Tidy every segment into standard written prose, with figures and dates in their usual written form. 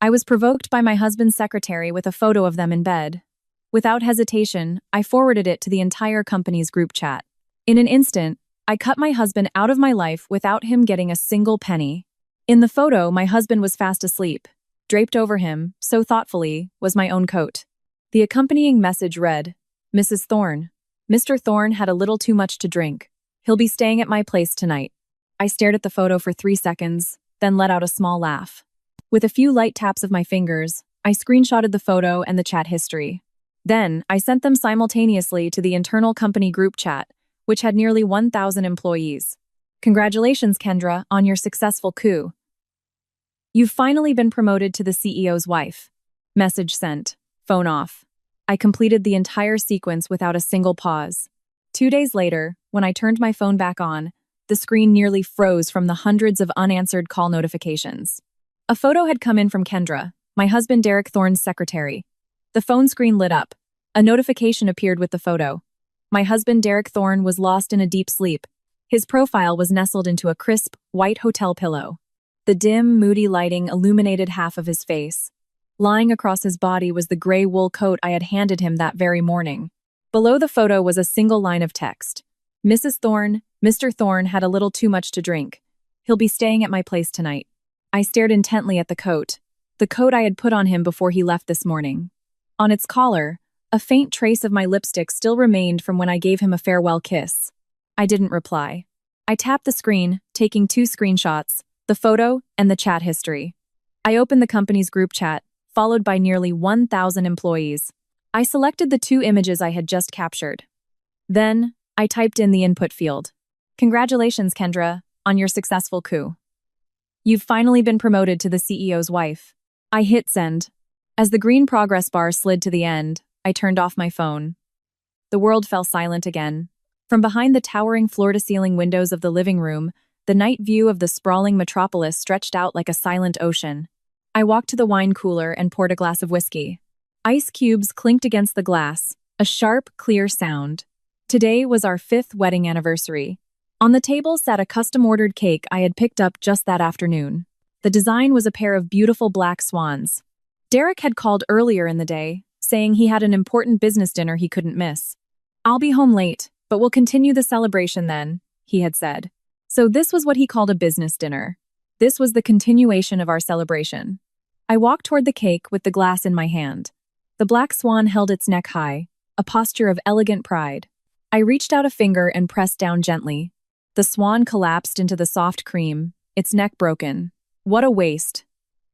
I was provoked by my husband's secretary with a photo of them in bed. Without hesitation, I forwarded it to the entire company's group chat. In an instant, I cut my husband out of my life without him getting a single penny. In the photo, my husband was fast asleep. Draped over him, so thoughtfully, was my own coat. The accompanying message read, "Mrs. Thorne. Mr. Thorne had a little too much to drink. He'll be staying at my place tonight." I stared at the photo for 3 seconds, then let out a small laugh. With a few light taps of my fingers, I screenshotted the photo and the chat history. Then, I sent them simultaneously to the internal company group chat, which had nearly 1,000 employees. "Congratulations, Kendra, on your successful coup. You've finally been promoted to the CEO's wife." Message sent. Phone off. I completed the entire sequence without a single pause. 2 days later, when I turned my phone back on, the screen nearly froze from the hundreds of unanswered call notifications. A photo had come in from Kendra, my husband Derek Thorne's secretary. The phone screen lit up. A notification appeared with the photo. My husband Derek Thorne was lost in a deep sleep. His profile was nestled into a crisp, white hotel pillow. The dim, moody lighting illuminated half of his face. Lying across his body was the gray wool coat I had handed him that very morning. Below the photo was a single line of text. "Mrs. Thorne, Mr. Thorne had a little too much to drink. He'll be staying at my place tonight." I stared intently at the coat I had put on him before he left this morning. On its collar, a faint trace of my lipstick still remained from when I gave him a farewell kiss. I didn't reply. I tapped the screen, taking 2 screenshots, the photo and the chat history. I opened the company's group chat, followed by nearly 1,000 employees. I selected the 2 images I had just captured. Then, I typed in the input field. "Congratulations, Kendra, on your successful coup. You've finally been promoted to the CEO's wife." I hit send. As the green progress bar slid to the end, I turned off my phone. The world fell silent again. From behind the towering floor-to-ceiling windows of the living room, the night view of the sprawling metropolis stretched out like a silent ocean. I walked to the wine cooler and poured a glass of whiskey. Ice cubes clinked against the glass, a sharp, clear sound. Today was our 5th wedding anniversary. On the table sat a custom-ordered cake I had picked up just that afternoon. The design was a pair of beautiful black swans. Derek had called earlier in the day, saying he had an important business dinner he couldn't miss. "I'll be home late, but we'll continue the celebration then," he had said. So this was what he called a business dinner. This was the continuation of our celebration. I walked toward the cake with the glass in my hand. The black swan held its neck high, a posture of elegant pride. I reached out a finger and pressed down gently. The swan collapsed into the soft cream, its neck broken. What a waste.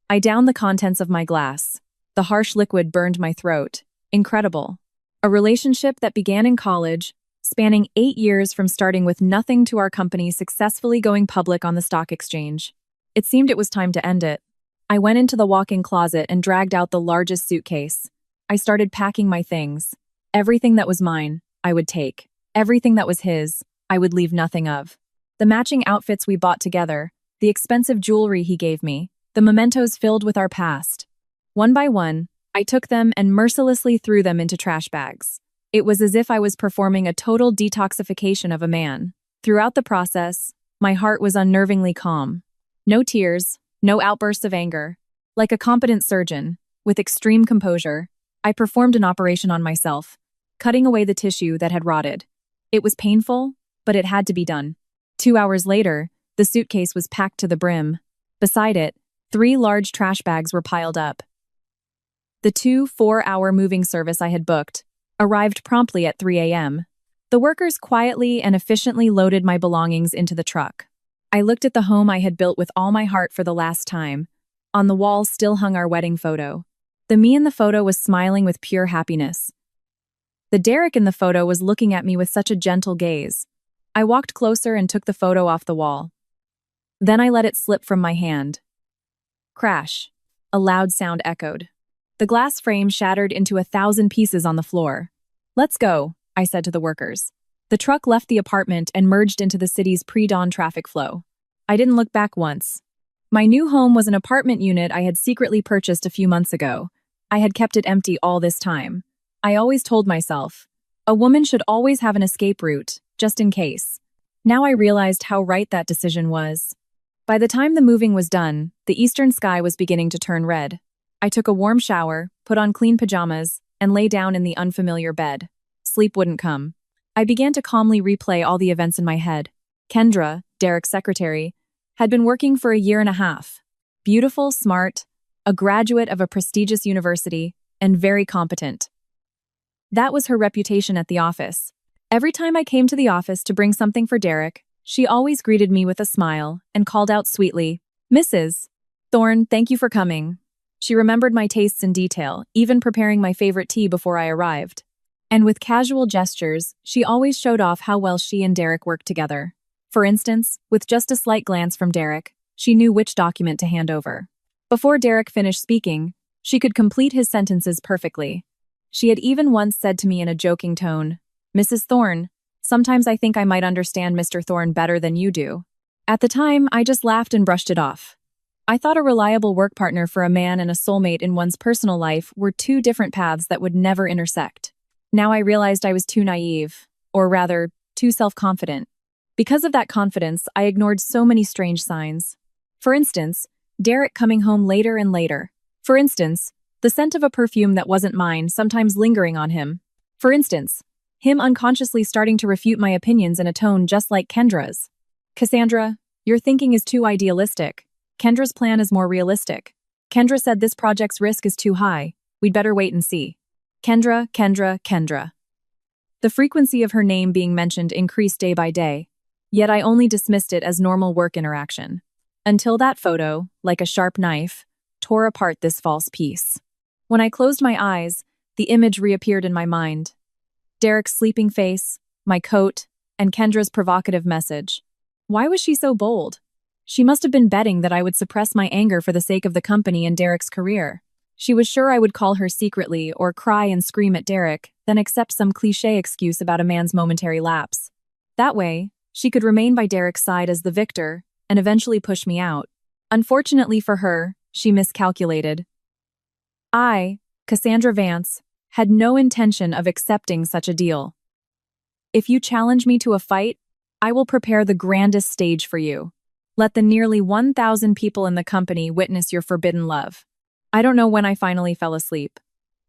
I downed the contents of my glass. The harsh liquid burned my throat. Incredible. A relationship that began in college, spanning 8 years from starting with nothing to our company successfully going public on the stock exchange. It seemed it was time to end it. I went into the walk-in closet and dragged out the largest suitcase. I started packing my things. Everything that was mine, I would take. Everything that was his, I would leave nothing of. The matching outfits we bought together, the expensive jewelry he gave me, the mementos filled with our past. One by one, I took them and mercilessly threw them into trash bags. It was as if I was performing a total detoxification of a man. Throughout the process, my heart was unnervingly calm. No tears, no outbursts of anger. Like a competent surgeon, with extreme composure, I performed an operation on myself, cutting away the tissue that had rotted. It was painful, but it had to be done. 2 hours later, the suitcase was packed to the brim. Beside it, 3 large trash bags were piled up. The 2 4-hour moving service I had booked arrived promptly at 3 a.m. The workers quietly and efficiently loaded my belongings into the truck. I looked at the home I had built with all my heart for the last time. On the wall still hung our wedding photo. The me in the photo was smiling with pure happiness. The Derek in the photo was looking at me with such a gentle gaze. I walked closer and took the photo off the wall. Then I let it slip from my hand. Crash. A loud sound echoed. The glass frame shattered into 1,000 pieces on the floor. "Let's go," I said to the workers. The truck left the apartment and merged into the city's pre-dawn traffic flow. I didn't look back once. My new home was an apartment unit I had secretly purchased a few months ago. I had kept it empty all this time. I always told myself, a woman should always have an escape route, just in case. Now I realized how right that decision was. By the time the moving was done, the eastern sky was beginning to turn red. I took a warm shower, put on clean pajamas, and lay down in the unfamiliar bed. Sleep wouldn't come. I began to calmly replay all the events in my head. Kendra, Derek's secretary, had been working for a year and a half. Beautiful, smart, a graduate of a prestigious university, and very competent. That was her reputation at the office. Every time I came to the office to bring something for Derek, she always greeted me with a smile and called out sweetly, "Mrs. Thorne, thank you for coming." She remembered my tastes in detail, even preparing my favorite tea before I arrived. And with casual gestures, she always showed off how well she and Derek worked together. For instance, with just a slight glance from Derek, she knew which document to hand over. Before Derek finished speaking, she could complete his sentences perfectly. She had even once said to me in a joking tone, "Mrs. Thorne, sometimes I think I might understand Mr. Thorne better than you do." At the time, I just laughed and brushed it off. I thought a reliable work partner for a man and a soulmate in one's personal life were two different paths that would never intersect. Now I realized I was too naive, or rather, too self-confident. Because of that confidence, I ignored so many strange signs. For instance, Derek coming home later and later. For instance, the scent of a perfume that wasn't mine sometimes lingering on him. For instance, him unconsciously starting to refute my opinions in a tone just like Kendra's. "Cassandra, your thinking is too idealistic. Kendra's plan is more realistic. Kendra said this project's risk is too high. We'd better wait and see." Kendra, Kendra, Kendra. The frequency of her name being mentioned increased day by day, yet I only dismissed it as normal work interaction. Until that photo, like a sharp knife, tore apart this false peace. When I closed my eyes, the image reappeared in my mind. Derek's sleeping face, my coat, and Kendra's provocative message. Why was she so bold? She must have been betting that I would suppress my anger for the sake of the company and Derek's career. She was sure I would call her secretly or cry and scream at Derek, then accept some cliché excuse about a man's momentary lapse. That way, she could remain by Derek's side as the victor and eventually push me out. Unfortunately for her, she miscalculated. I, Cassandra Vance, had no intention of accepting such a deal. "If you challenge me to a fight, I will prepare the grandest stage for you. Let the nearly 1,000 people in the company witness your forbidden love." I don't know when I finally fell asleep.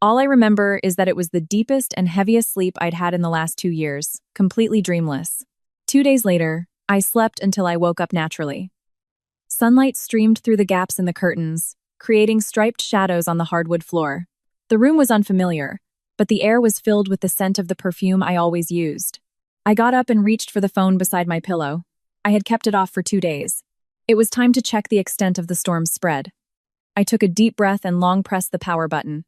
All I remember is that it was the deepest and heaviest sleep I'd had in the last 2 years, completely dreamless. 2 days later, I slept until I woke up naturally. Sunlight streamed through the gaps in the curtains, creating striped shadows on the hardwood floor. The room was unfamiliar, but the air was filled with the scent of the perfume I always used. I got up and reached for the phone beside my pillow. I had kept it off for 2 days. It was time to check the extent of the storm's spread. I took a deep breath and long pressed the power button.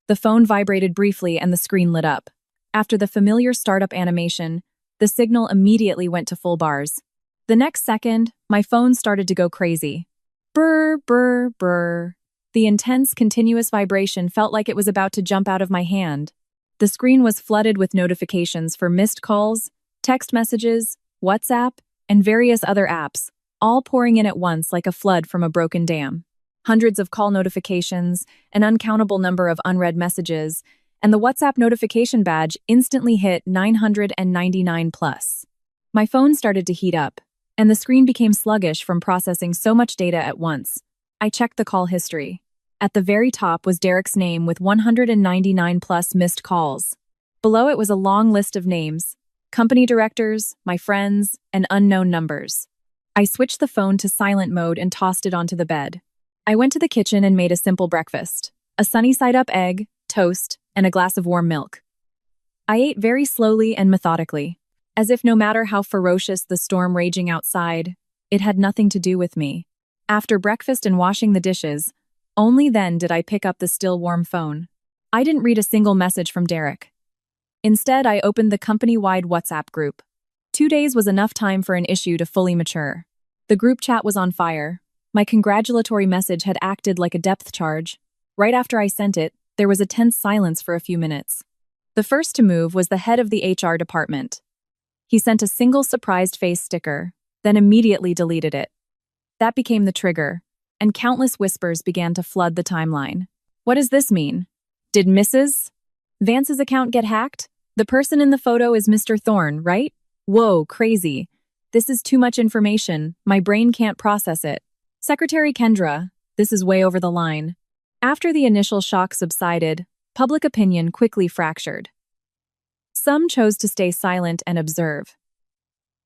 The phone vibrated briefly and the screen lit up. After the familiar startup animation, the signal immediately went to full bars. The next second, my phone started to go crazy. Brr, brr, brr. The intense, continuous vibration felt like it was about to jump out of my hand. The screen was flooded with notifications for missed calls, text messages, WhatsApp, and various other apps, all pouring in at once like a flood from a broken dam. Hundreds of call notifications, an uncountable number of unread messages, and the WhatsApp notification badge instantly hit 999 plus. My phone started to heat up, and the screen became sluggish from processing so much data at once. I checked the call history. At the very top was Derek's name with 199 plus missed calls. Below it was a long list of names, company directors, my friends, and unknown numbers. I switched the phone to silent mode and tossed it onto the bed. I went to the kitchen and made a simple breakfast, a sunny-side-up egg, toast, and a glass of warm milk. I ate very slowly and methodically, as if no matter how ferocious the storm raging outside, it had nothing to do with me. After breakfast and washing the dishes, only then did I pick up the still warm phone. I didn't read a single message from Derek. Instead, I opened the company-wide WhatsApp group. 2 days was enough time for an issue to fully mature. The group chat was on fire. My congratulatory message had acted like a depth charge. Right after I sent it, there was a tense silence for a few minutes. The first to move was the head of the HR department. He sent a single surprised face sticker, then immediately deleted it. That became the trigger, and countless whispers began to flood the timeline. What does this mean? Did Mrs. Vance's account get hacked? The person in the photo is Mr. Thorne, right? Whoa, crazy. This is too much information. My brain can't process it. Secretary Kendra, this is way over the line. After the initial shock subsided, public opinion quickly fractured. Some chose to stay silent and observe.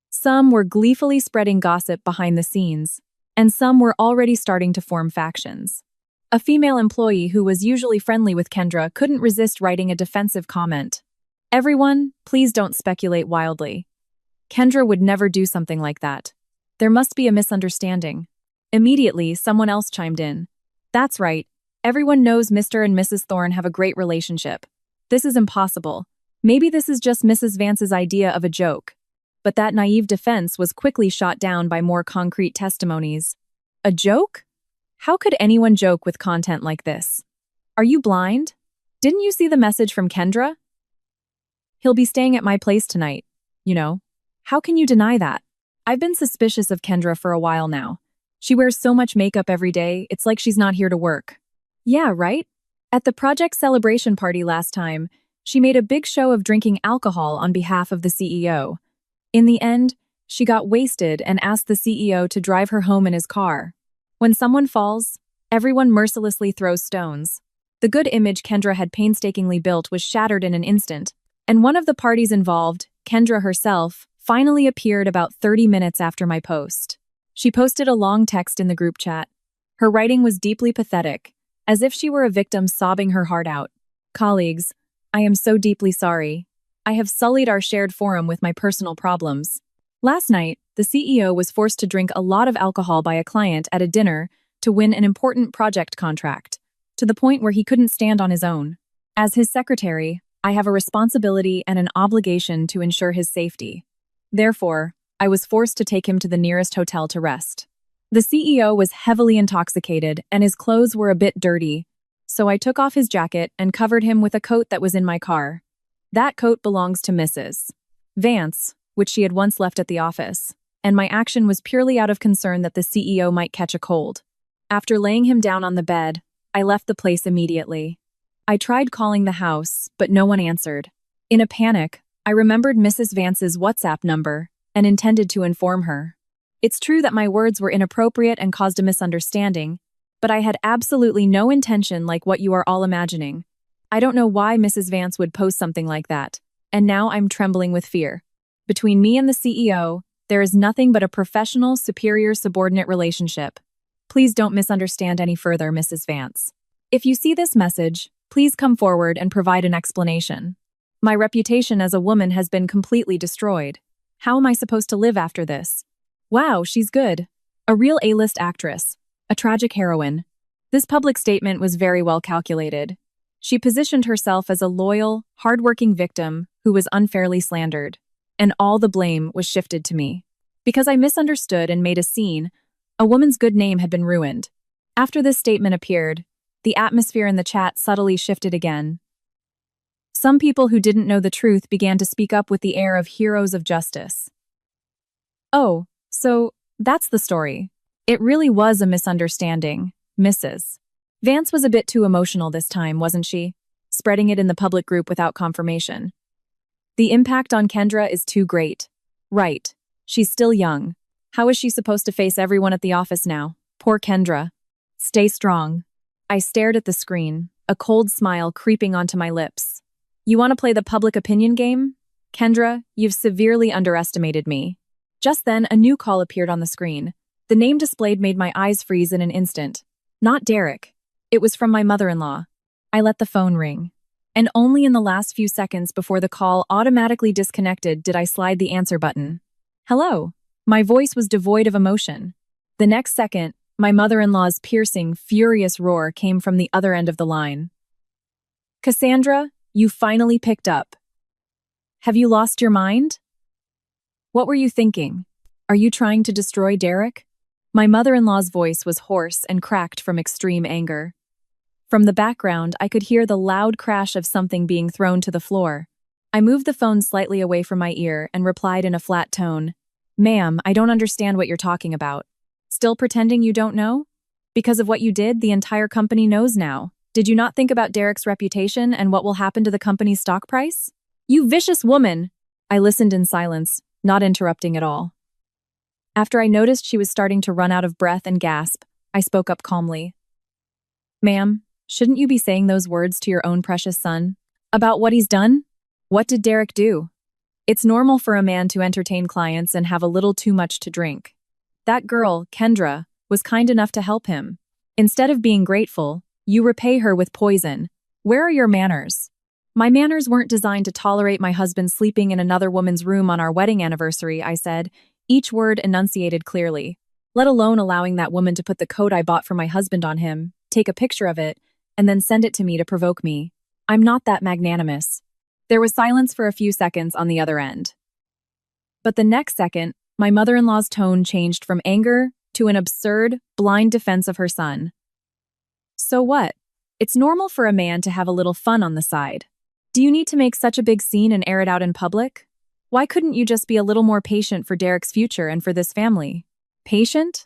Some were gleefully spreading gossip behind the scenes, and some were already starting to form factions. A female employee who was usually friendly with Kendra couldn't resist writing a defensive comment. "Everyone, please don't speculate wildly. Kendra would never do something like that. There must be a misunderstanding." Immediately, someone else chimed in. "That's right. Everyone knows Mr. and Mrs. Thorne have a great relationship. This is impossible. Maybe this is just Mrs. Vance's idea of a joke." But that naive defense was quickly shot down by more concrete testimonies. A joke? How could anyone joke with content like this? Are you blind? Didn't you see the message from Kendra? "He'll be staying at my place tonight, you know. How can you deny that?" I've been suspicious of Kendra for a while now. She wears so much makeup every day, it's like she's not here to work. Yeah, right? At the project celebration party last time, she made a big show of drinking alcohol on behalf of the CEO. In the end, she got wasted and asked the CEO to drive her home in his car. When someone falls, everyone mercilessly throws stones. The good image Kendra had painstakingly built was shattered in an instant, and one of the parties involved, Kendra herself, finally appeared about 30 minutes after my post. She posted a long text in the group chat. Her writing was deeply pathetic, as if she were a victim sobbing her heart out. "Colleagues, I am so deeply sorry. I have sullied our shared forum with my personal problems. Last night, the CEO was forced to drink a lot of alcohol by a client at a dinner to win an important project contract, to the point where he couldn't stand on his own. As his secretary, I have a responsibility and an obligation to ensure his safety. Therefore, I was forced to take him to the nearest hotel to rest. The CEO was heavily intoxicated and his clothes were a bit dirty, so I took off his jacket and covered him with a coat that was in my car. That coat belongs to Mrs. Vance, which she had once left at the office, and my action was purely out of concern that the CEO might catch a cold. After laying him down on the bed, I left the place immediately. I tried calling the house, but no one answered. In a panic, I remembered Mrs. Vance's WhatsApp number and intended to inform her. It's true that my words were inappropriate and caused a misunderstanding, but I had absolutely no intention like what you are all imagining. I don't know why Mrs. Vance would post something like that, and now I'm trembling with fear. Between me and the CEO, there is nothing but a professional, superior-subordinate relationship. Please don't misunderstand any further, Mrs. Vance. If you see this message, please come forward and provide an explanation. My reputation as a woman has been completely destroyed. How am I supposed to live after this? Wow, she's good. A real A-list actress. A tragic heroine. This public statement was very well calculated. She positioned herself as a loyal, hardworking victim who was unfairly slandered. And all the blame was shifted to me. Because I misunderstood and made a scene, a woman's good name had been ruined. After this statement appeared, the atmosphere in the chat subtly shifted again. Some people who didn't know the truth began to speak up with the air of heroes of justice. "Oh, so that's the story. It really was a misunderstanding, Mrs. Vance was a bit too emotional this time, wasn't she? Spreading it in the public group without confirmation. The impact on Kendra is too great. Right. She's still young. How is she supposed to face everyone at the office now? Poor Kendra. Stay strong." I stared at the screen, a cold smile creeping onto my lips. "You want to play the public opinion game? Kendra, you've severely underestimated me." Just then, a new call appeared on the screen. The name displayed made my eyes freeze in an instant. Not Derek. It was from my mother-in-law. I let the phone ring. And only in the last few seconds before the call automatically disconnected did I slide the answer button. "Hello." My voice was devoid of emotion. The next second, my mother-in-law's piercing, furious roar came from the other end of the line. "Cassandra, you finally picked up. Have you lost your mind? What were you thinking? Are you trying to destroy Derek?" My mother-in-law's voice was hoarse and cracked from extreme anger. From the background, I could hear the loud crash of something being thrown to the floor. I moved the phone slightly away from my ear and replied in a flat tone, "Ma'am, I don't understand what you're talking about. Still pretending you don't know? Because of what you did, the entire company knows now. Did you not think about Derek's reputation and what will happen to the company's stock price? You vicious woman!" I listened in silence, not interrupting at all. After I noticed she was starting to run out of breath and gasp, I spoke up calmly. "Ma'am, Shouldn't you be saying those words to your own precious son? About what he's done? What did Derek do? It's normal for a man to entertain clients and have a little too much to drink. That girl, Kendra, was kind enough to help him. Instead of being grateful, you repay her with poison. Where are your manners? My manners weren't designed to tolerate my husband sleeping in another woman's room on our wedding anniversary, I said, each word enunciated clearly. Let alone allowing that woman to put the coat I bought for my husband on him, take a picture of it, and then send it to me to provoke me. I'm not that magnanimous. There was silence for a few seconds on the other end. But the next second, my mother-in-law's tone changed from anger to an absurd, blind defense of her son. So what? It's normal for a man to have a little fun on the side. Do you need to make such a big scene and air it out in public? Why couldn't you just be a little more patient for Derek's future and for this family? Patient?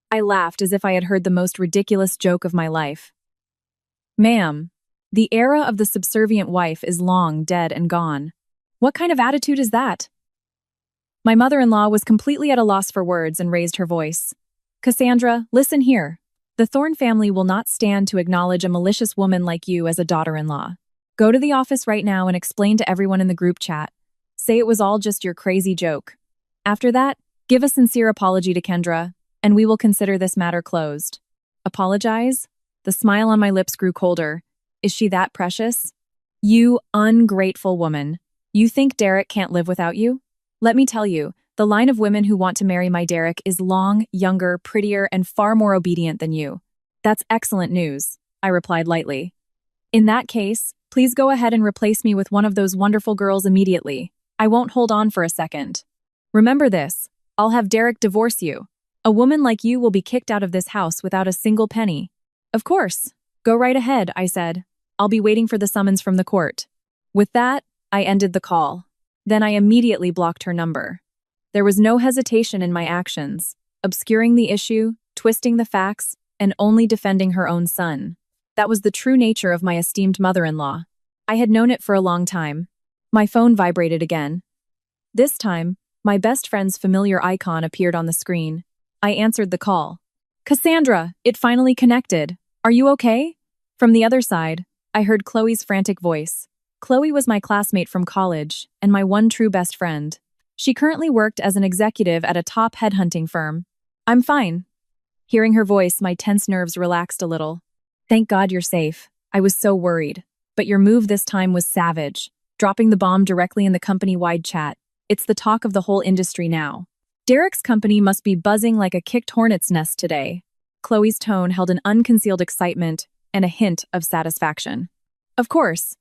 I laughed as if I had heard the most ridiculous joke of my life. Ma'am, the era of the subservient wife is long dead and gone. What kind of attitude is that? My mother-in-law was completely at a loss for words and raised her voice. Cassandra, listen here. The Thorne family will not stand to acknowledge a malicious woman like you as a daughter-in-law. Go to the office right now and explain to everyone in the group chat. Say it was all just your crazy joke. After that, give a sincere apology to Kendra, and we will consider this matter closed. Apologize? The smile on my lips grew colder. Is she that precious? You ungrateful woman. You think Derek can't live without you? Let me tell you, the line of women who want to marry my Derek is long, younger, prettier, and far more obedient than you. That's excellent news, I replied lightly. In that case, please go ahead and replace me with one of those wonderful girls immediately. I won't hold on for a second. Remember this, I'll have Derek divorce you. A woman like you will be kicked out of this house without a single penny. Of course. Go right ahead, I said. I'll be waiting for the summons from the court. With that, I ended the call. Then I immediately blocked her number. There was no hesitation in my actions, obscuring the issue, twisting the facts, and only defending her own son. That was the true nature of my esteemed mother-in-law. I had known it for a long time. My phone vibrated again. This time, my best friend's familiar icon appeared on the screen. I answered the call. Cassandra, it finally connected. Are you okay? From the other side, I heard Chloe's frantic voice. Chloe was my classmate from college and my one true best friend. She currently worked as an executive at a top headhunting firm. I'm fine. Hearing her voice, my tense nerves relaxed a little. Thank God you're safe. I was so worried. But your move this time was savage, dropping the bomb directly in the company-wide chat. It's the talk of the whole industry now. Derek's company must be buzzing like a kicked hornet's nest today. Chloe's tone held an unconcealed excitement and a hint of satisfaction. Of course.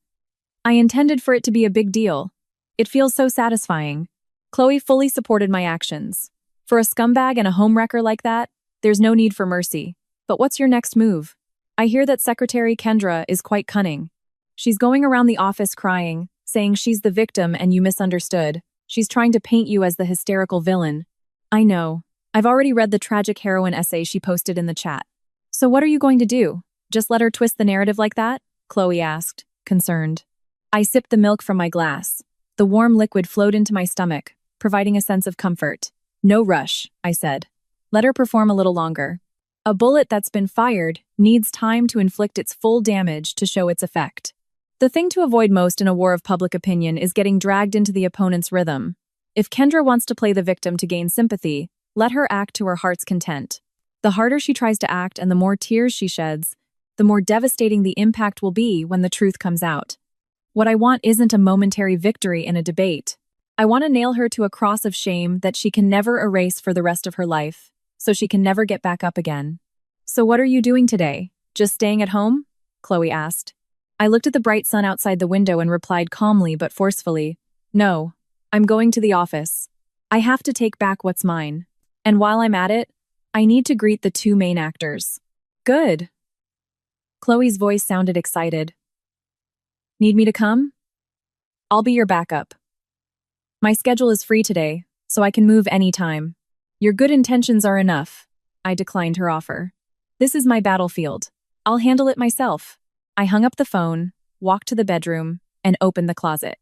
I intended for it to be a big deal. It feels so satisfying. Chloe fully supported my actions. For a scumbag and a homewrecker like that, there's no need for mercy. But what's your next move? I hear that Secretary Kendra is quite cunning. She's going around the office crying, saying she's the victim and you misunderstood. She's trying to paint you as the hysterical villain. I know. I've already read the tragic heroine essay she posted in the chat. So what are you going to do? Just let her twist the narrative like that? Chloe asked, concerned. I sipped the milk from my glass. The warm liquid flowed into my stomach, providing a sense of comfort. No rush, I said. Let her perform a little longer. A bullet that's been fired needs time to inflict its full damage to show its effect. The thing to avoid most in a war of public opinion is getting dragged into the opponent's rhythm. If Kendra wants to play the victim to gain sympathy, let her act to her heart's content. The harder she tries to act and the more tears she sheds, the more devastating the impact will be when the truth comes out. What I want isn't a momentary victory in a debate. I want to nail her to a cross of shame that she can never erase for the rest of her life, so she can never get back up again. So what are you doing today? Just staying at home? Chloe asked. I looked at the bright sun outside the window and replied calmly but forcefully, No, I'm going to the office. I have to take back what's mine. And while I'm at it, I need to greet the two main actors. Good. Chloe's voice sounded excited. Need me to come? I'll be your backup. My schedule is free today, so I can move anytime. Your good intentions are enough. I declined her offer. This is my battlefield. I'll handle it myself. I hung up the phone, walked to the bedroom, and opened the closet.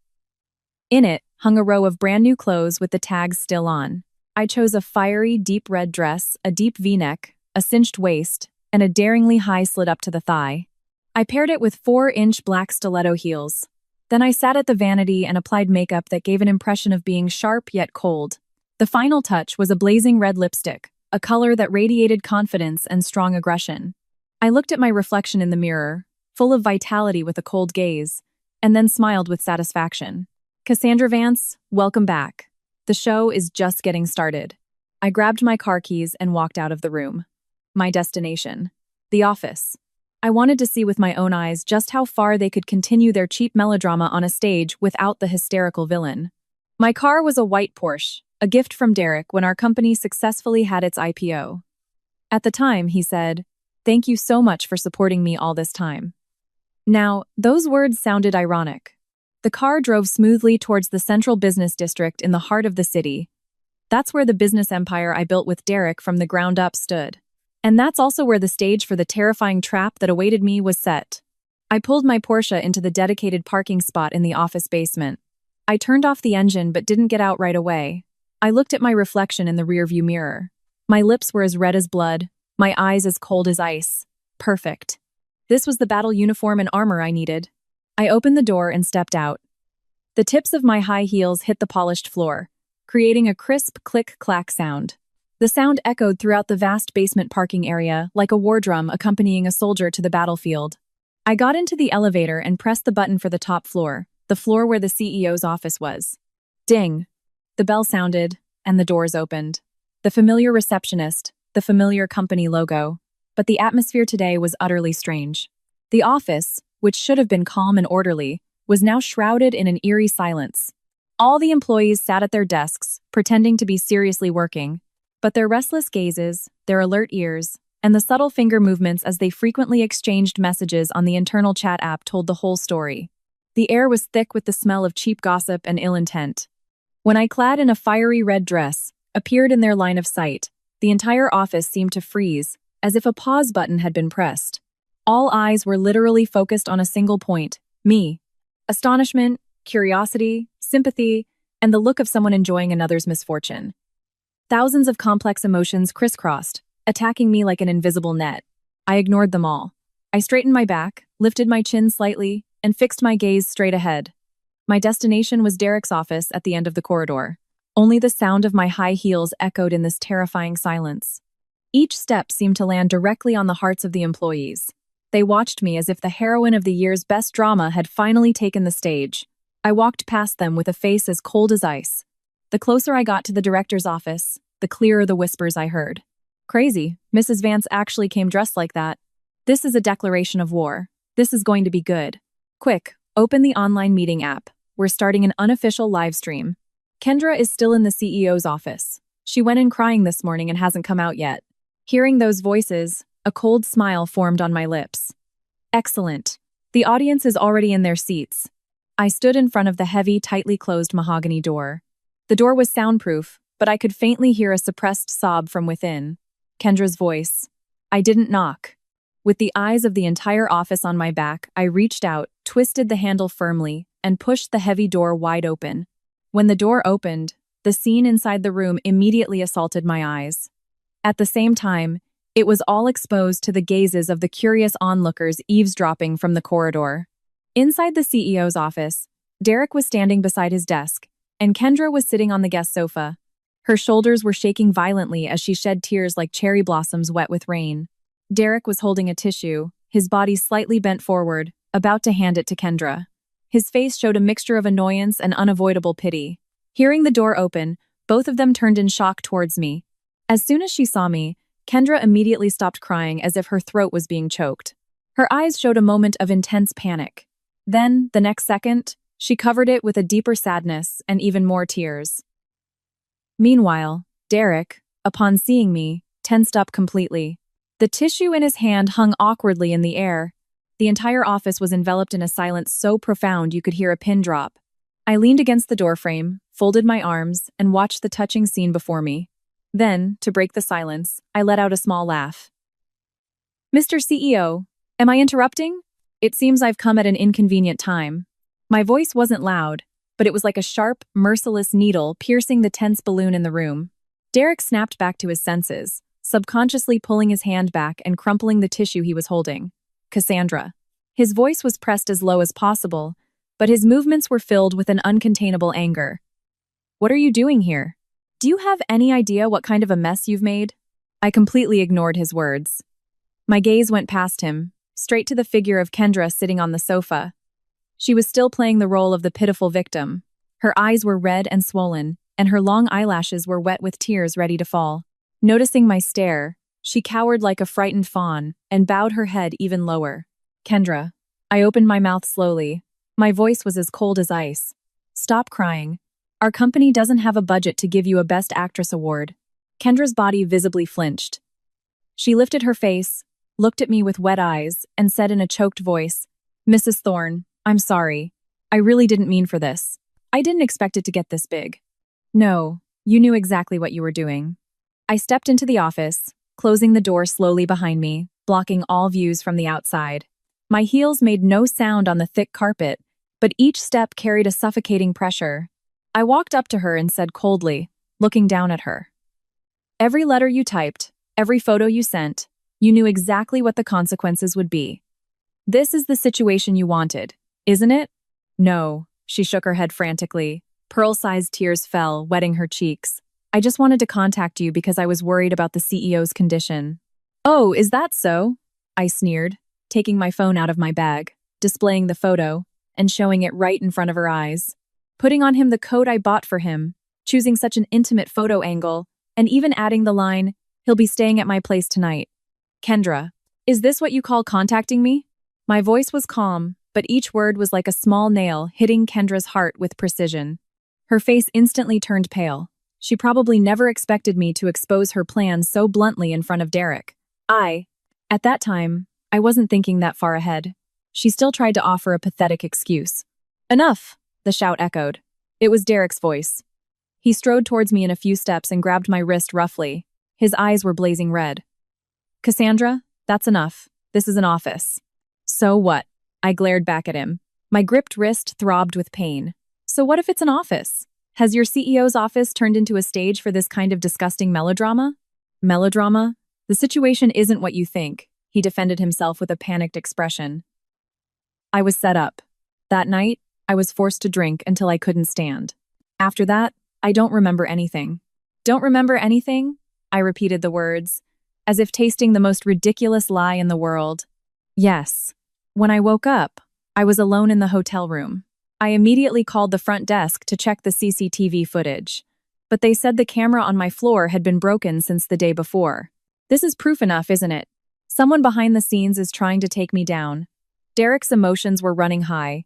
In it hung a row of brand new clothes with the tags still on. I chose a fiery, deep red dress, a deep V-neck, a cinched waist, and a daringly high slit up to the thigh. I paired it with 4-inch black stiletto heels. Then I sat at the vanity and applied makeup that gave an impression of being sharp yet cold. The final touch was a blazing red lipstick, a color that radiated confidence and strong aggression. I looked at my reflection in the mirror, full of vitality with a cold gaze, and then smiled with satisfaction. Cassandra Vance, welcome back. The show is just getting started. I grabbed my car keys and walked out of the room. My destination. The office. I wanted to see with my own eyes just how far they could continue their cheap melodrama on a stage without the hysterical villain. My car was a white Porsche, a gift from Derek when our company successfully had its IPO. At the time, he said, "Thank you so much for supporting me all this time." Now, those words sounded ironic. The car drove smoothly towards the central business district in the heart of the city. That's where the business empire I built with Derek from the ground up stood. And that's also where the stage for the terrifying trap that awaited me was set. I pulled my Porsche into the dedicated parking spot in the office basement. I turned off the engine but didn't get out right away. I looked at my reflection in the rearview mirror. My lips were as red as blood, my eyes as cold as ice. Perfect. This was the battle uniform and armor I needed. I opened the door and stepped out. The tips of my high heels hit the polished floor, creating a crisp click-clack sound. The sound echoed throughout the vast basement parking area like a war drum accompanying a soldier to the battlefield. I got into the elevator and pressed the button for the top floor, the floor where the CEO's office was. Ding! The bell sounded, and the doors opened. The familiar receptionist, the familiar company logo. But the atmosphere today was utterly strange. The office, which should have been calm and orderly, was now shrouded in an eerie silence. All the employees sat at their desks, pretending to be seriously working. But their restless gazes, their alert ears, and the subtle finger movements as they frequently exchanged messages on the internal chat app told the whole story. The air was thick with the smell of cheap gossip and ill intent. When I, clad in a fiery red dress, appeared in their line of sight, the entire office seemed to freeze, as if a pause button had been pressed. All eyes were literally focused on a single point, me. Astonishment, curiosity, sympathy, and the look of someone enjoying another's misfortune. Thousands of complex emotions crisscrossed, attacking me like an invisible net. I ignored them all. I straightened my back, lifted my chin slightly, and fixed my gaze straight ahead. My destination was Derek's office at the end of the corridor. Only the sound of my high heels echoed in this terrifying silence. Each step seemed to land directly on the hearts of the employees. They watched me as if the heroine of the year's best drama had finally taken the stage. I walked past them with a face as cold as ice. The closer I got to the director's office, the clearer the whispers I heard. Crazy, Mrs. Vance actually came dressed like that. This is a declaration of war. This is going to be good. Quick, open the online meeting app. We're starting an unofficial live stream. Kendra is still in the CEO's office. She went in crying this morning and hasn't come out yet. Hearing those voices, a cold smile formed on my lips. Excellent. The audience is already in their seats. I stood in front of the heavy, tightly closed mahogany door. The door was soundproof, but I could faintly hear a suppressed sob from within. Kendra's voice. I didn't knock. With the eyes of the entire office on my back, I reached out, twisted the handle firmly, and pushed the heavy door wide open. When the door opened, the scene inside the room immediately assaulted my eyes. At the same time, it was all exposed to the gazes of the curious onlookers eavesdropping from the corridor. Inside the CEO's office, Derek was standing beside his desk, and Kendra was sitting on the guest sofa. Her shoulders were shaking violently as she shed tears like cherry blossoms wet with rain. Derek was holding a tissue, his body slightly bent forward, about to hand it to Kendra. His face showed a mixture of annoyance and unavoidable pity. Hearing the door open, both of them turned in shock towards me. As soon as she saw me, Kendra immediately stopped crying as if her throat was being choked. Her eyes showed a moment of intense panic. Then, the next second, she covered it with a deeper sadness and even more tears. Meanwhile, Derek, upon seeing me, tensed up completely. The tissue in his hand hung awkwardly in the air. The entire office was enveloped in a silence so profound you could hear a pin drop. I leaned against the doorframe, folded my arms, and watched the touching scene before me. Then, to break the silence, I let out a small laugh. Mr. CEO, am I interrupting? It seems I've come at an inconvenient time. My voice wasn't loud, but it was like a sharp, merciless needle piercing the tense balloon in the room. Derek snapped back to his senses, subconsciously pulling his hand back and crumpling the tissue he was holding. Cassandra. His voice was pressed as low as possible, but his movements were filled with an uncontainable anger. What are you doing here? Do you have any idea what kind of a mess you've made? I completely ignored his words. My gaze went past him, straight to the figure of Kendra sitting on the sofa. She was still playing the role of the pitiful victim. Her eyes were red and swollen, and her long eyelashes were wet with tears ready to fall. Noticing my stare, she cowered like a frightened fawn and bowed her head even lower. Kendra. I opened my mouth slowly. My voice was as cold as ice. Stop crying. Our company doesn't have a budget to give you a Best Actress award. Kendra's body visibly flinched. She lifted her face, looked at me with wet eyes, and said in a choked voice, Mrs. Thorne, I'm sorry. I really didn't mean for this. I didn't expect it to get this big. No, you knew exactly what you were doing. I stepped into the office, closing the door slowly behind me, blocking all views from the outside. My heels made no sound on the thick carpet, but each step carried a suffocating pressure. I walked up to her and said coldly, looking down at her. Every letter you typed, every photo you sent, you knew exactly what the consequences would be. This is the situation you wanted, isn't it? No, she shook her head frantically. Pearl-sized tears fell, wetting her cheeks. I just wanted to contact you because I was worried about the CEO's condition. Oh, is that so? I sneered, taking my phone out of my bag, displaying the photo, and showing it right in front of her eyes. Putting on him the coat I bought for him, choosing such an intimate photo angle, and even adding the line, he'll be staying at my place tonight. Kendra, is this what you call contacting me? My voice was calm, but each word was like a small nail hitting Kendra's heart with precision. Her face instantly turned pale. She probably never expected me to expose her plan so bluntly in front of Derek. At that time, I wasn't thinking that far ahead. She still tried to offer a pathetic excuse. Enough, the shout echoed. It was Derek's voice. He strode towards me in a few steps and grabbed my wrist roughly. His eyes were blazing red. Cassandra, that's enough. This is an office. So what? I glared back at him. My gripped wrist throbbed with pain. So what if it's an office? Has your CEO's office turned into a stage for this kind of disgusting melodrama? Melodrama? The situation isn't what you think, he defended himself with a panicked expression. I was set up. That night, I was forced to drink until I couldn't stand. After that, I don't remember anything. Don't remember anything? I repeated the words, as if tasting the most ridiculous lie in the world. Yes. When I woke up, I was alone in the hotel room. I immediately called the front desk to check the CCTV footage, but they said the camera on my floor had been broken since the day before. This is proof enough, isn't it? Someone behind the scenes is trying to take me down. Derek's emotions were running high.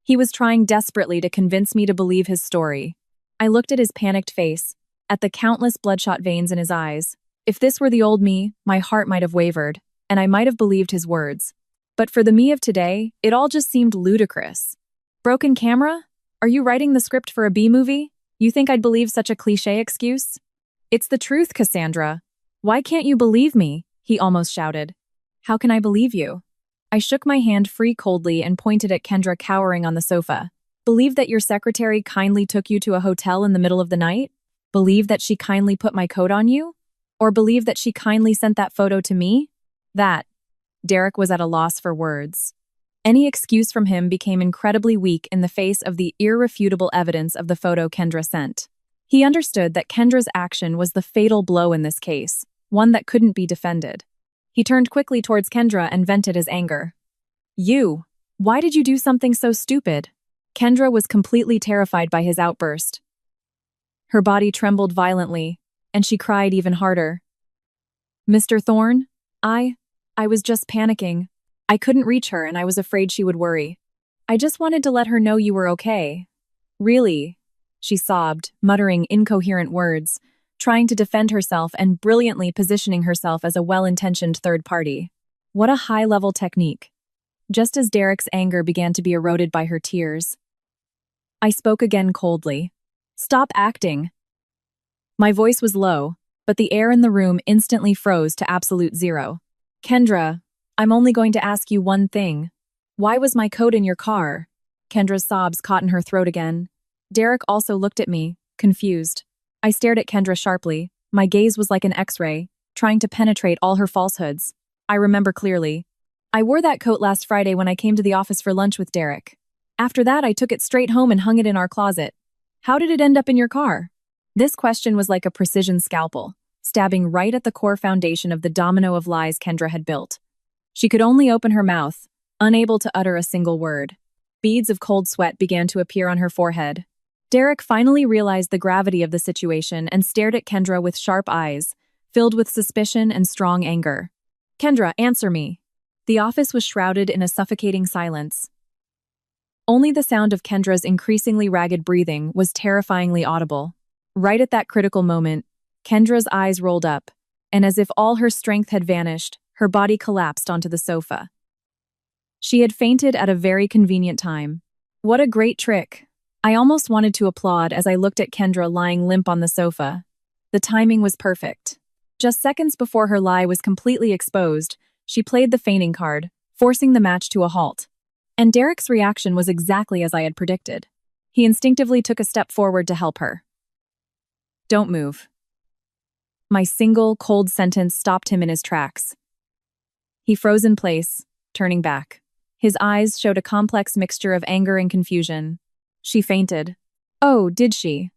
He was trying desperately to convince me to believe his story. I looked at his panicked face, at the countless bloodshot veins in his eyes. If this were the old me, my heart might have wavered, and I might have believed his words. But for the me of today, it all just seemed ludicrous. Broken camera? Are you writing the script for a B-movie? You think I'd believe such a cliché excuse? It's the truth, Cassandra. Why can't you believe me? He almost shouted. How can I believe you? I shook my hand free coldly and pointed at Kendra cowering on the sofa. Believe that your secretary kindly took you to a hotel in the middle of the night? Believe that she kindly put my coat on you? Or believe that she kindly sent that photo to me? Derek was at a loss for words. Any excuse from him became incredibly weak in the face of the irrefutable evidence of the photo Kendra sent. He understood that Kendra's action was the fatal blow in this case, one that couldn't be defended. He turned quickly towards Kendra and vented his anger. You! Why did you do something so stupid? Kendra was completely terrified by his outburst. Her body trembled violently, and she cried even harder. Mr. Thorne, I was just panicking. I couldn't reach her and I was afraid she would worry. I just wanted to let her know you were okay. Really? She sobbed, muttering incoherent words, trying to defend herself and brilliantly positioning herself as a well-intentioned third party. What a high-level technique. Just as Derek's anger began to be eroded by her tears, I spoke again coldly. Stop acting. My voice was low, but the air in the room instantly froze to absolute zero. Kendra, I'm only going to ask you one thing. Why was my coat in your car? Kendra's sobs caught in her throat again. Derek also looked at me, confused. I stared at Kendra sharply. My gaze was like an X-ray, trying to penetrate all her falsehoods. I remember clearly. I wore that coat last Friday when I came to the office for lunch with Derek. After that, I took it straight home and hung it in our closet. How did it end up in your car? This question was like a precision scalpel, stabbing right at the core foundation of the domino of lies Kendra had built. She could only open her mouth, unable to utter a single word. Beads of cold sweat began to appear on her forehead. Derek finally realized the gravity of the situation and stared at Kendra with sharp eyes, filled with suspicion and strong anger. Kendra, answer me. The office was shrouded in a suffocating silence. Only the sound of Kendra's increasingly ragged breathing was terrifyingly audible. Right at that critical moment, Kendra's eyes rolled up, and as if all her strength had vanished, her body collapsed onto the sofa. She had fainted at a very convenient time. What a great trick! I almost wanted to applaud as I looked at Kendra lying limp on the sofa. The timing was perfect. Just seconds before her lie was completely exposed, she played the fainting card, forcing the match to a halt. And Derek's reaction was exactly as I had predicted. He instinctively took a step forward to help her. Don't move. My single, cold sentence stopped him in his tracks. He froze in place, turning back. His eyes showed a complex mixture of anger and confusion. She fainted. Oh, did she?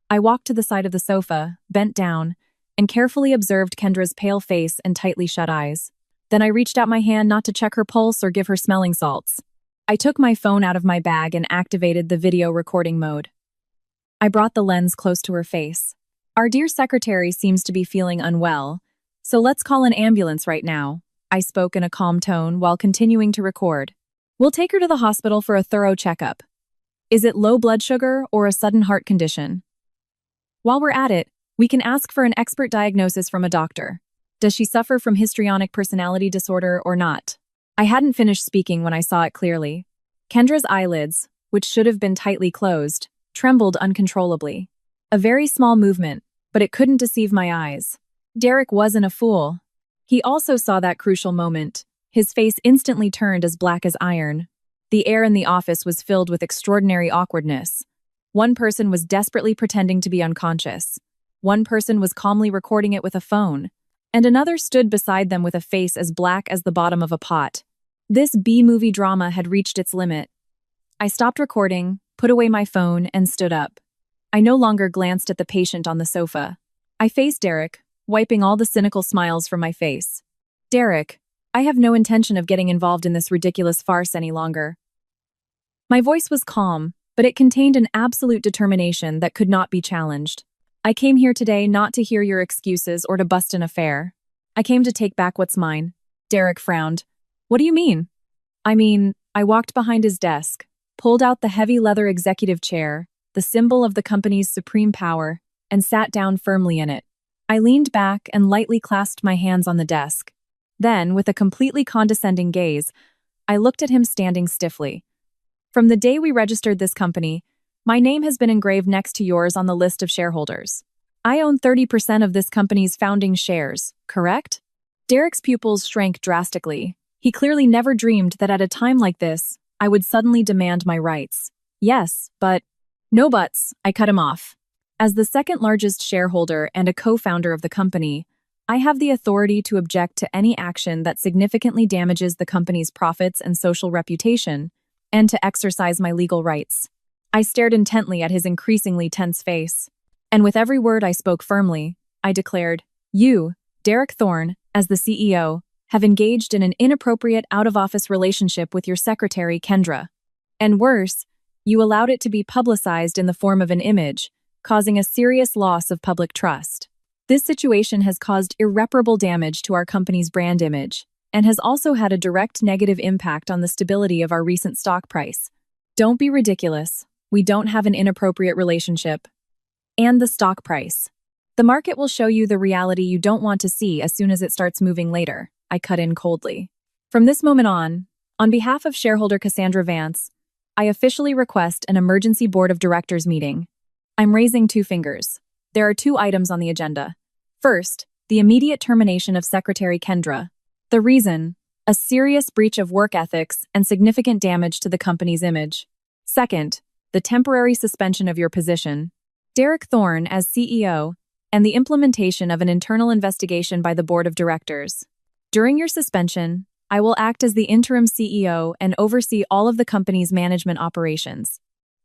I walked to the side of the sofa, bent down, and carefully observed Kendra's pale face and tightly shut eyes. Then I reached out my hand not to check her pulse or give her smelling salts. I took my phone out of my bag and activated the video recording mode. I brought the lens close to her face. Our dear secretary seems to be feeling unwell, so let's call an ambulance right now. I spoke in a calm tone while continuing to record. We'll take her to the hospital for a thorough checkup. Is it low blood sugar or a sudden heart condition? While we're at it, we can ask for an expert diagnosis from a doctor. Does she suffer from histrionic personality disorder or not? I hadn't finished speaking when I saw it clearly. Kendra's eyelids, which should have been tightly closed, trembled uncontrollably. A very small movement, but it couldn't deceive my eyes. Derek wasn't a fool. He also saw that crucial moment. His face instantly turned as black as iron. The air in the office was filled with extraordinary awkwardness. One person was desperately pretending to be unconscious. One person was calmly recording it with a phone, and another stood beside them with a face as black as the bottom of a pot. This B-movie drama had reached its limit. I stopped recording, put away my phone, and stood up. I no longer glanced at the patient on the sofa. I faced Derek, wiping all the cynical smiles from my face. Derek, I have no intention of getting involved in this ridiculous farce any longer. My voice was calm, but it contained an absolute determination that could not be challenged. I came here today not to hear your excuses or to bust an affair. I came to take back what's mine. Derek frowned. What do you mean? I walked behind his desk, pulled out the heavy leather executive chair, the symbol of the company's supreme power, and sat down firmly in it. I leaned back and lightly clasped my hands on the desk. Then, with a completely condescending gaze, I looked at him standing stiffly. From the day we registered this company, my name has been engraved next to yours on the list of shareholders. I own 30% of this company's founding shares, correct? Derek's pupils shrank drastically. He clearly never dreamed that at a time like this, I would suddenly demand my rights. Yes, but... No buts, I cut him off. As the second largest shareholder and a co-founder of the company, I have the authority to object to any action that significantly damages the company's profits and social reputation, and to exercise my legal rights. I stared intently at his increasingly tense face, and with every word I spoke firmly, I declared, You, Derek Thorne, as the CEO, have engaged in an inappropriate out-of-office relationship with your secretary, Kendra. And worse, you allowed it to be publicized in the form of an image, causing a serious loss of public trust. This situation has caused irreparable damage to our company's brand image, and has also had a direct negative impact on the stability of our recent stock price. Don't be ridiculous. We don't have an inappropriate relationship. And the stock price. The market will show you the reality you don't want to see as soon as it starts moving later, I cut in coldly. From this moment on behalf of shareholder Cassandra Vance, I officially request an emergency board of directors meeting. I'm raising 2 fingers. There are 2 items on the agenda. First, the immediate termination of Secretary Kendra. The reason, a serious breach of work ethics and significant damage to the company's image. Second, the temporary suspension of your position. Derek Thorne as CEO, and the implementation of an internal investigation by the board of directors. During your suspension, I will act as the interim CEO and oversee all of the company's management operations.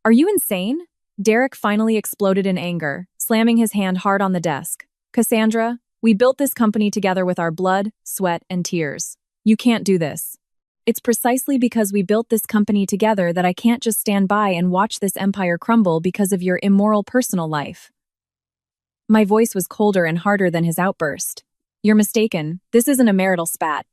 Are you insane? Derek finally exploded in anger, slamming his hand hard on the desk. Cassandra, we built this company together with our blood, sweat, and tears. You can't do this. It's precisely because we built this company together that I can't just stand by and watch this empire crumble because of your immoral personal life. My voice was colder and harder than his outburst. You're mistaken. This isn't a marital spat.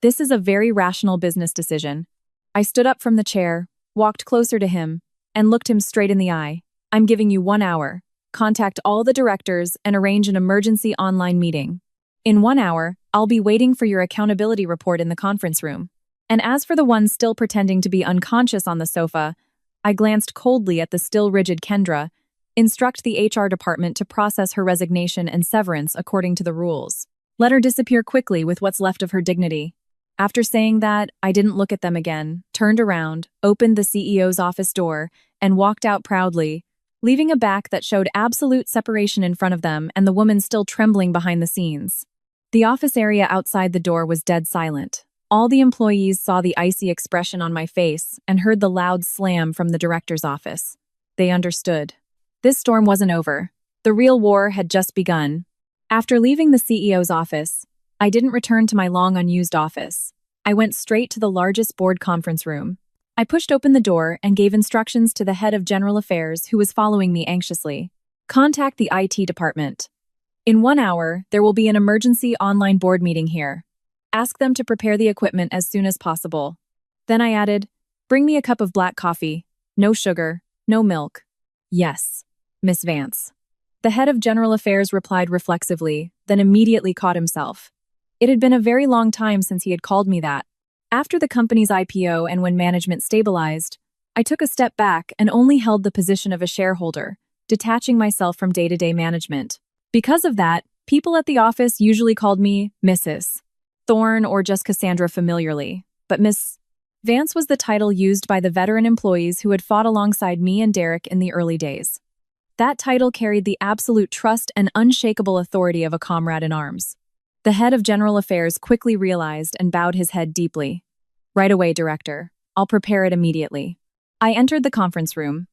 This is a very rational business decision. I stood up from the chair, walked closer to him, and looked him straight in the eye. I'm giving you 1 hour. Contact all the directors and arrange an emergency online meeting. In 1 hour, I'll be waiting for your accountability report in the conference room. And as for the one still pretending to be unconscious on the sofa, I glanced coldly at the still rigid Kendra. Instruct the HR department to process her resignation and severance according to the rules. Let her disappear quickly with what's left of her dignity. After saying that, I didn't look at them again, turned around, opened the CEO's office door, and walked out proudly, leaving a back that showed absolute separation in front of them and the woman still trembling behind the scenes. The office area outside the door was dead silent. All the employees saw the icy expression on my face and heard the loud slam from the director's office. They understood. This storm wasn't over. The real war had just begun. After leaving the CEO's office, I didn't return to my long-unused office. I went straight to the largest board conference room. I pushed open the door and gave instructions to the head of general affairs who was following me anxiously. Contact the IT department. In 1 hour, there will be an emergency online board meeting here. Ask them to prepare the equipment as soon as possible. Then I added, bring me a cup of black coffee. No sugar, no milk. Yes, Miss Vance. The head of general affairs replied reflexively, then immediately caught himself. It had been a very long time since he had called me that. After the company's IPO and when management stabilized, I took a step back and only held the position of a shareholder, detaching myself from day-to-day management. Because of that, people at the office usually called me Mrs. Thorne or just Cassandra familiarly, but Miss Vance was the title used by the veteran employees who had fought alongside me and Derek in the early days. That title carried the absolute trust and unshakable authority of a comrade in arms. The head of general affairs quickly realized and bowed his head deeply. Right away, Director. I'll prepare it immediately. I entered the conference room.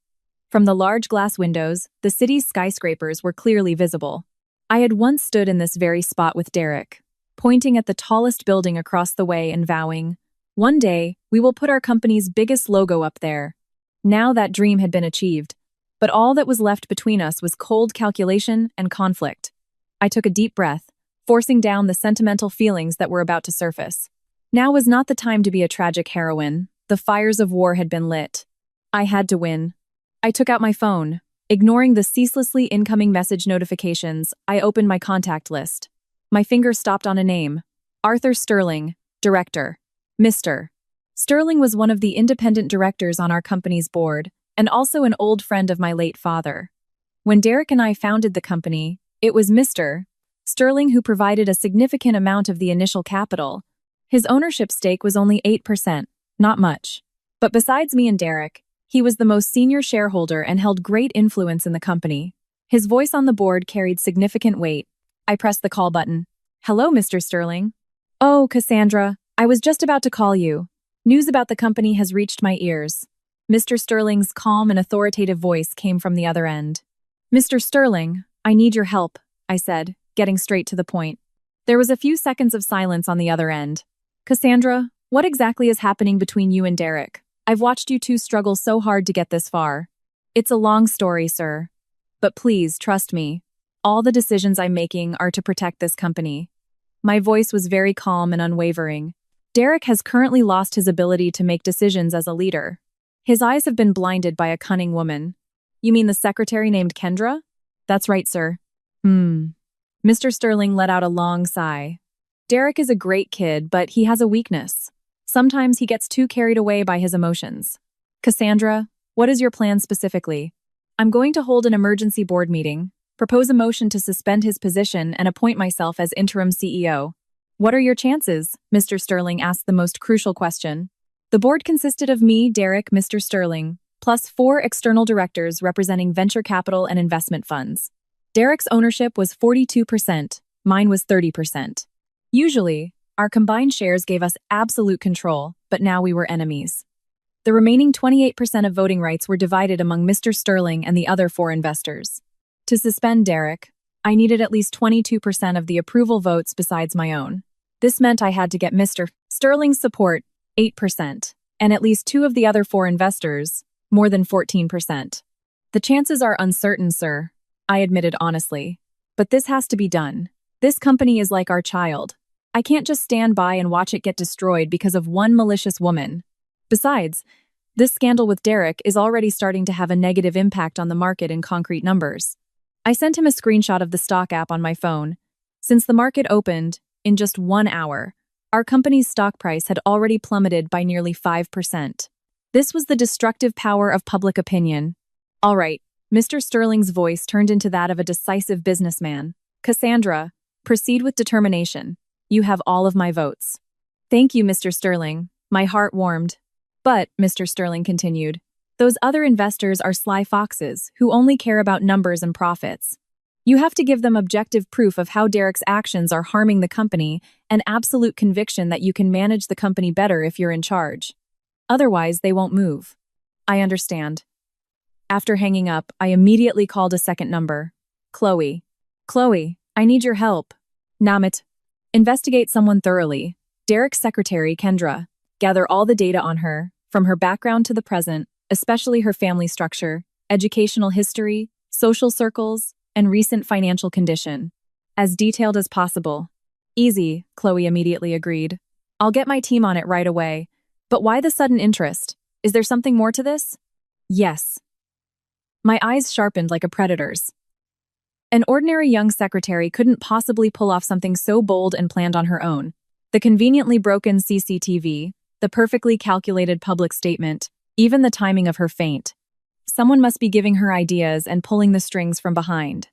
From the large glass windows, the city's skyscrapers were clearly visible. I had once stood in this very spot with Derek, pointing at the tallest building across the way and vowing, one day, we will put our company's biggest logo up there. Now that dream had been achieved, but all that was left between us was cold calculation and conflict. I took a deep breath, forcing down the sentimental feelings that were about to surface. Now was not the time to be a tragic heroine. The fires of war had been lit. I had to win. I took out my phone. Ignoring the ceaselessly incoming message notifications, I opened my contact list. My finger stopped on a name. Arthur Sterling, Director. Mr. Sterling was one of the independent directors on our company's board, and also an old friend of my late father. When Derek and I founded the company, it was Mr. Sterling who provided a significant amount of the initial capital. His ownership stake was only 8%, not much. But besides me and Derek, he was the most senior shareholder and held great influence in the company. His voice on the board carried significant weight. I pressed the call button. Hello, Mr. Sterling. Oh, Cassandra, I was just about to call you. News about the company has reached my ears. Mr. Sterling's calm and authoritative voice came from the other end. Mr. Sterling, I need your help, I said, getting straight to the point. There was a few seconds of silence on the other end. Cassandra, what exactly is happening between you and Derek? I've watched you two struggle so hard to get this far. It's a long story, sir. But please, trust me. All the decisions I'm making are to protect this company. My voice was very calm and unwavering. Derek has currently lost his ability to make decisions as a leader. His eyes have been blinded by a cunning woman. You mean the secretary named Kendra? That's right, sir. Mr. Sterling let out a long sigh. Derek is a great kid, but he has a weakness. Sometimes he gets too carried away by his emotions. Cassandra, what is your plan specifically? I'm going to hold an emergency board meeting, propose a motion to suspend his position, and appoint myself as interim CEO. What are your chances? Mr. Sterling asked the most crucial question. The board consisted of me, Derek, Mr. Sterling, plus 4 external directors representing venture capital and investment funds. Derek's ownership was 42%, mine was 30%. Usually, our combined shares gave us absolute control, but now we were enemies. The remaining 28% of voting rights were divided among Mr. Sterling and the other 4 investors. To suspend Derek, I needed at least 22% of the approval votes besides my own. This meant I had to get Mr. Sterling's support, 8%, and at least 2 of the other 4 investors, more than 14%. The chances are uncertain, sir, I admitted honestly. But this has to be done. This company is like our child. I can't just stand by and watch it get destroyed because of one malicious woman. Besides, this scandal with Derek is already starting to have a negative impact on the market in concrete numbers. I sent him a screenshot of the stock app on my phone. Since the market opened, in just 1 hour, our company's stock price had already plummeted by nearly 5%. This was the destructive power of public opinion. All right, Mr. Sterling's voice turned into that of a decisive businessman. Cassandra, proceed with determination. You have all of my votes. Thank you, Mr. Sterling. My heart warmed. But, Mr. Sterling continued, those other investors are sly foxes who only care about numbers and profits. You have to give them objective proof of how Derek's actions are harming the company and absolute conviction that you can manage the company better if you're in charge. Otherwise, they won't move. I understand. After hanging up, I immediately called a second number. Chloe. Chloe, I need your help. Namit. Investigate someone thoroughly. Derek's secretary, Kendra. Gather all the data on her, from her background to the present, especially her family structure, educational history, social circles, and recent financial condition. As detailed as possible. Easy, Chloe immediately agreed. I'll get my team on it right away. But why the sudden interest? Is there something more to this? Yes. My eyes sharpened like a predator's. An ordinary young secretary couldn't possibly pull off something so bold and planned on her own. The conveniently broken CCTV, the perfectly calculated public statement, even the timing of her feint. Someone must be giving her ideas and pulling the strings from behind.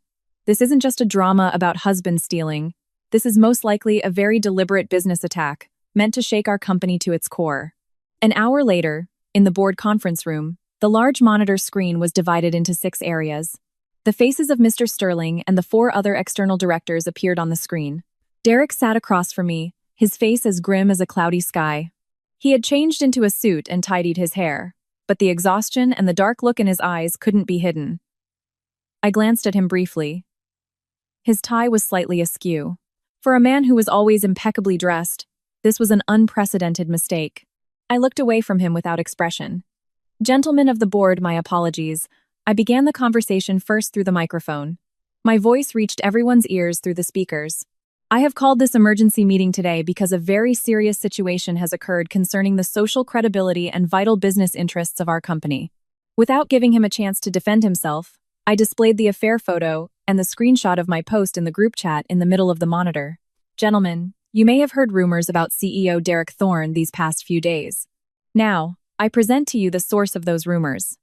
This isn't just a drama about husband stealing. This is most likely a very deliberate business attack, meant to shake our company to its core. An hour later, in the board conference room, the large monitor screen was divided into 6 areas. The faces of Mr. Sterling and the 4 other external directors appeared on the screen. Derek sat across from me, his face as grim as a cloudy sky. He had changed into a suit and tidied his hair, but the exhaustion and the dark look in his eyes couldn't be hidden. I glanced at him briefly. His tie was slightly askew. For a man who was always impeccably dressed, this was an unprecedented mistake. I looked away from him without expression. Gentlemen of the board, my apologies. I began the conversation first through the microphone. My voice reached everyone's ears through the speakers. I have called this emergency meeting today because a very serious situation has occurred concerning the social credibility and vital business interests of our company. Without giving him a chance to defend himself, I displayed the affair photo and the screenshot of my post in the group chat in the middle of the monitor. Gentlemen, you may have heard rumors about CEO Derek Thorne these past few days. Now, I present to you the source of those rumors.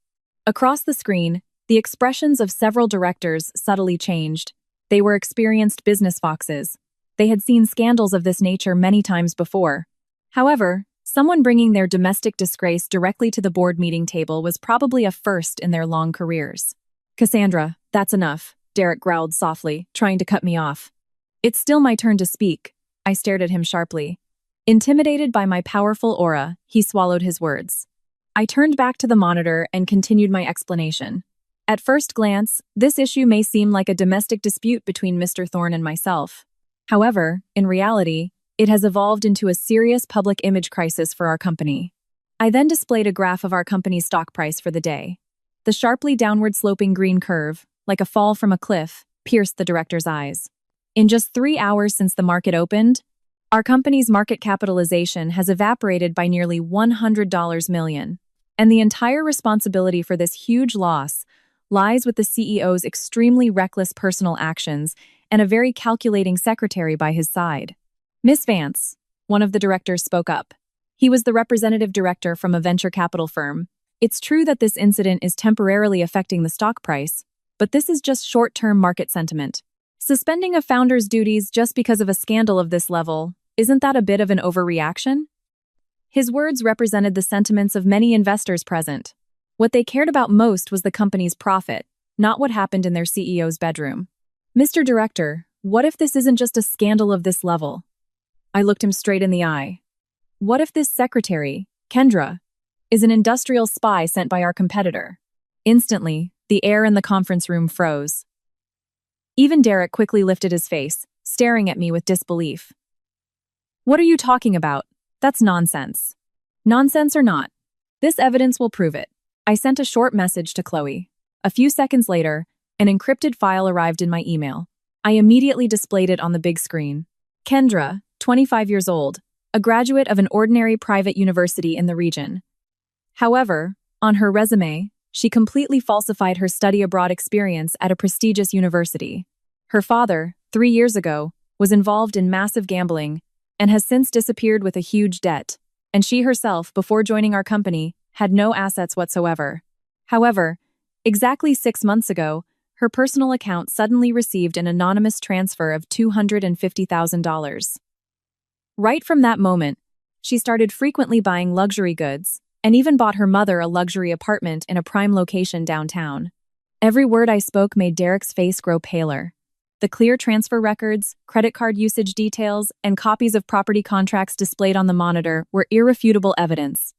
Across the screen, the expressions of several directors subtly changed. They were experienced business foxes. They had seen scandals of this nature many times before. However, someone bringing their domestic disgrace directly to the board meeting table was probably a first in their long careers. Cassandra, that's enough, Derek growled softly, trying to cut me off. It's still my turn to speak. I stared at him sharply. Intimidated by my powerful aura, he swallowed his words. I turned back to the monitor and continued my explanation. At first glance, this issue may seem like a domestic dispute between Mr. Thorne and myself. However, in reality, it has evolved into a serious public image crisis for our company. I then displayed a graph of our company's stock price for the day. The sharply downward-sloping green curve, like a fall from a cliff, pierced the director's eyes. In just 3 hours since the market opened, our company's market capitalization has evaporated by nearly $100 million, and the entire responsibility for this huge loss lies with the CEO's extremely reckless personal actions and a very calculating secretary by his side. Miss Vance, one of the directors spoke up. He was the representative director from a venture capital firm. It's true that this incident is temporarily affecting the stock price, but this is just short-term market sentiment. Suspending a founder's duties just because of a scandal of this level, isn't that a bit of an overreaction? His words represented the sentiments of many investors present. What they cared about most was the company's profit, not what happened in their CEO's bedroom. Mr. Director, what if this isn't just a scandal of this level? I looked him straight in the eye. What if this secretary, Kendra, is an industrial spy sent by our competitor? Instantly, the air in the conference room froze. Even Derek quickly lifted his face, staring at me with disbelief. What are you talking about? That's nonsense. Nonsense or not, this evidence will prove it. I sent a short message to Chloe. A few seconds later, an encrypted file arrived in my email. I immediately displayed it on the big screen. Kendra, 25 years old, a graduate of an ordinary private university in the region. However, on her resume, she completely falsified her study abroad experience at a prestigious university. Her father, 3 years ago, was involved in massive gambling and has since disappeared with a huge debt, and she herself, before joining our company, had no assets whatsoever. However, exactly 6 months ago, her personal account suddenly received an anonymous transfer of $250,000. Right from that moment, she started frequently buying luxury goods, and even bought her mother a luxury apartment in a prime location downtown. Every word I spoke made Derek's face grow paler. The clear transfer records, credit card usage details, and copies of property contracts displayed on the monitor were irrefutable evidence.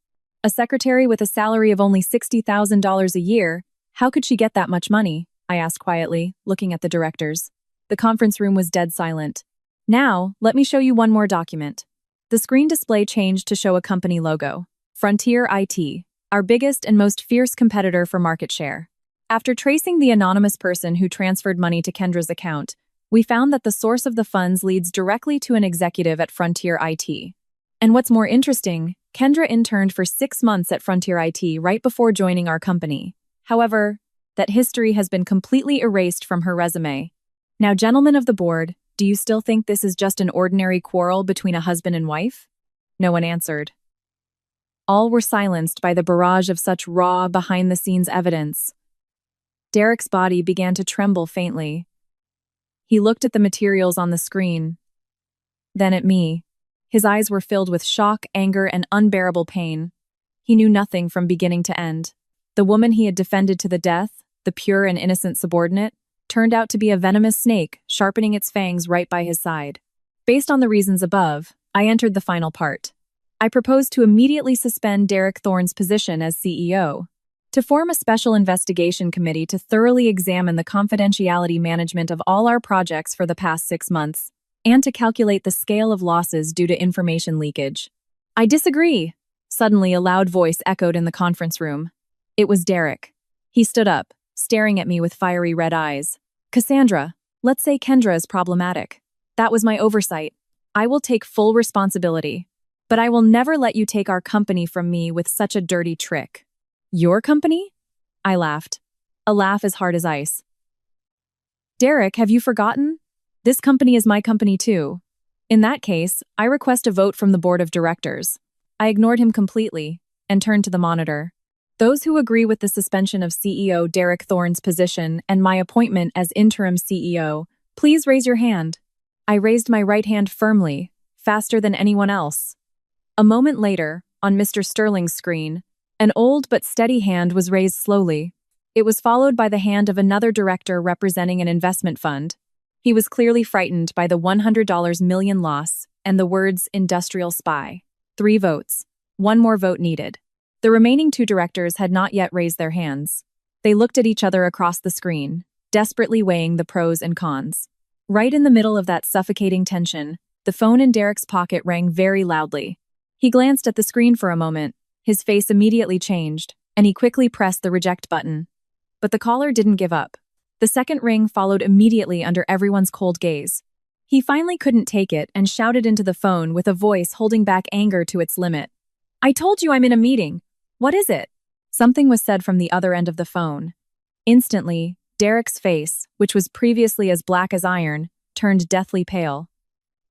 A secretary with a salary of only $60,000 a year, how could she get that much money? I asked quietly, looking at the directors. The conference room was dead silent. Now, let me show you one more document. The screen display changed to show a company logo. Frontier IT, our biggest and most fierce competitor for market share. After tracing the anonymous person who transferred money to Kendra's account, we found that the source of the funds leads directly to an executive at Frontier IT. And what's more interesting, Kendra interned for 6 months at Frontier IT right before joining our company. However, that history has been completely erased from her resume. Now, gentlemen of the board, do you still think this is just an ordinary quarrel between a husband and wife? No one answered. All were silenced by the barrage of such raw, behind-the-scenes evidence. Derek's body began to tremble faintly. He looked at the materials on the screen, then at me. His eyes were filled with shock, anger, and unbearable pain. He knew nothing from beginning to end. The woman he had defended to the death, the pure and innocent subordinate, turned out to be a venomous snake, sharpening its fangs right by his side. Based on the reasons above, I entered the final part. I proposed to immediately suspend Derek Thorne's position as CEO, to form a special investigation committee to thoroughly examine the confidentiality management of all our projects for the past 6 months, and to calculate the scale of losses due to information leakage. I disagree! Suddenly, a loud voice echoed in the conference room. It was Derek. He stood up, staring at me with fiery red eyes. Cassandra, let's say Kendra is problematic. That was my oversight. I will take full responsibility. But I will never let you take our company from me with such a dirty trick. Your company? I laughed. A laugh as hard as ice. Derek, have you forgotten? This company is my company too. In that case, I request a vote from the board of directors. I ignored him completely and turned to the monitor. Those who agree with the suspension of CEO Derek Thorne's position and my appointment as interim CEO, please raise your hand. I raised my right hand firmly, faster than anyone else. A moment later, on Mr. Sterling's screen, an old but steady hand was raised slowly. It was followed by the hand of another director representing an investment fund. He was clearly frightened by the $100 million loss and the words industrial spy. 3 votes. 1 more vote needed. The remaining 2 directors had not yet raised their hands. They looked at each other across the screen, desperately weighing the pros and cons. Right in the middle of that suffocating tension, the phone in Derek's pocket rang very loudly. He glanced at the screen for a moment. His face immediately changed, and he quickly pressed the reject button. But the caller didn't give up. The second ring followed immediately under everyone's cold gaze. He finally couldn't take it and shouted into the phone with a voice holding back anger to its limit. I told you I'm in a meeting. What is it? Something was said from the other end of the phone. Instantly, Derek's face, which was previously as black as iron, turned deathly pale.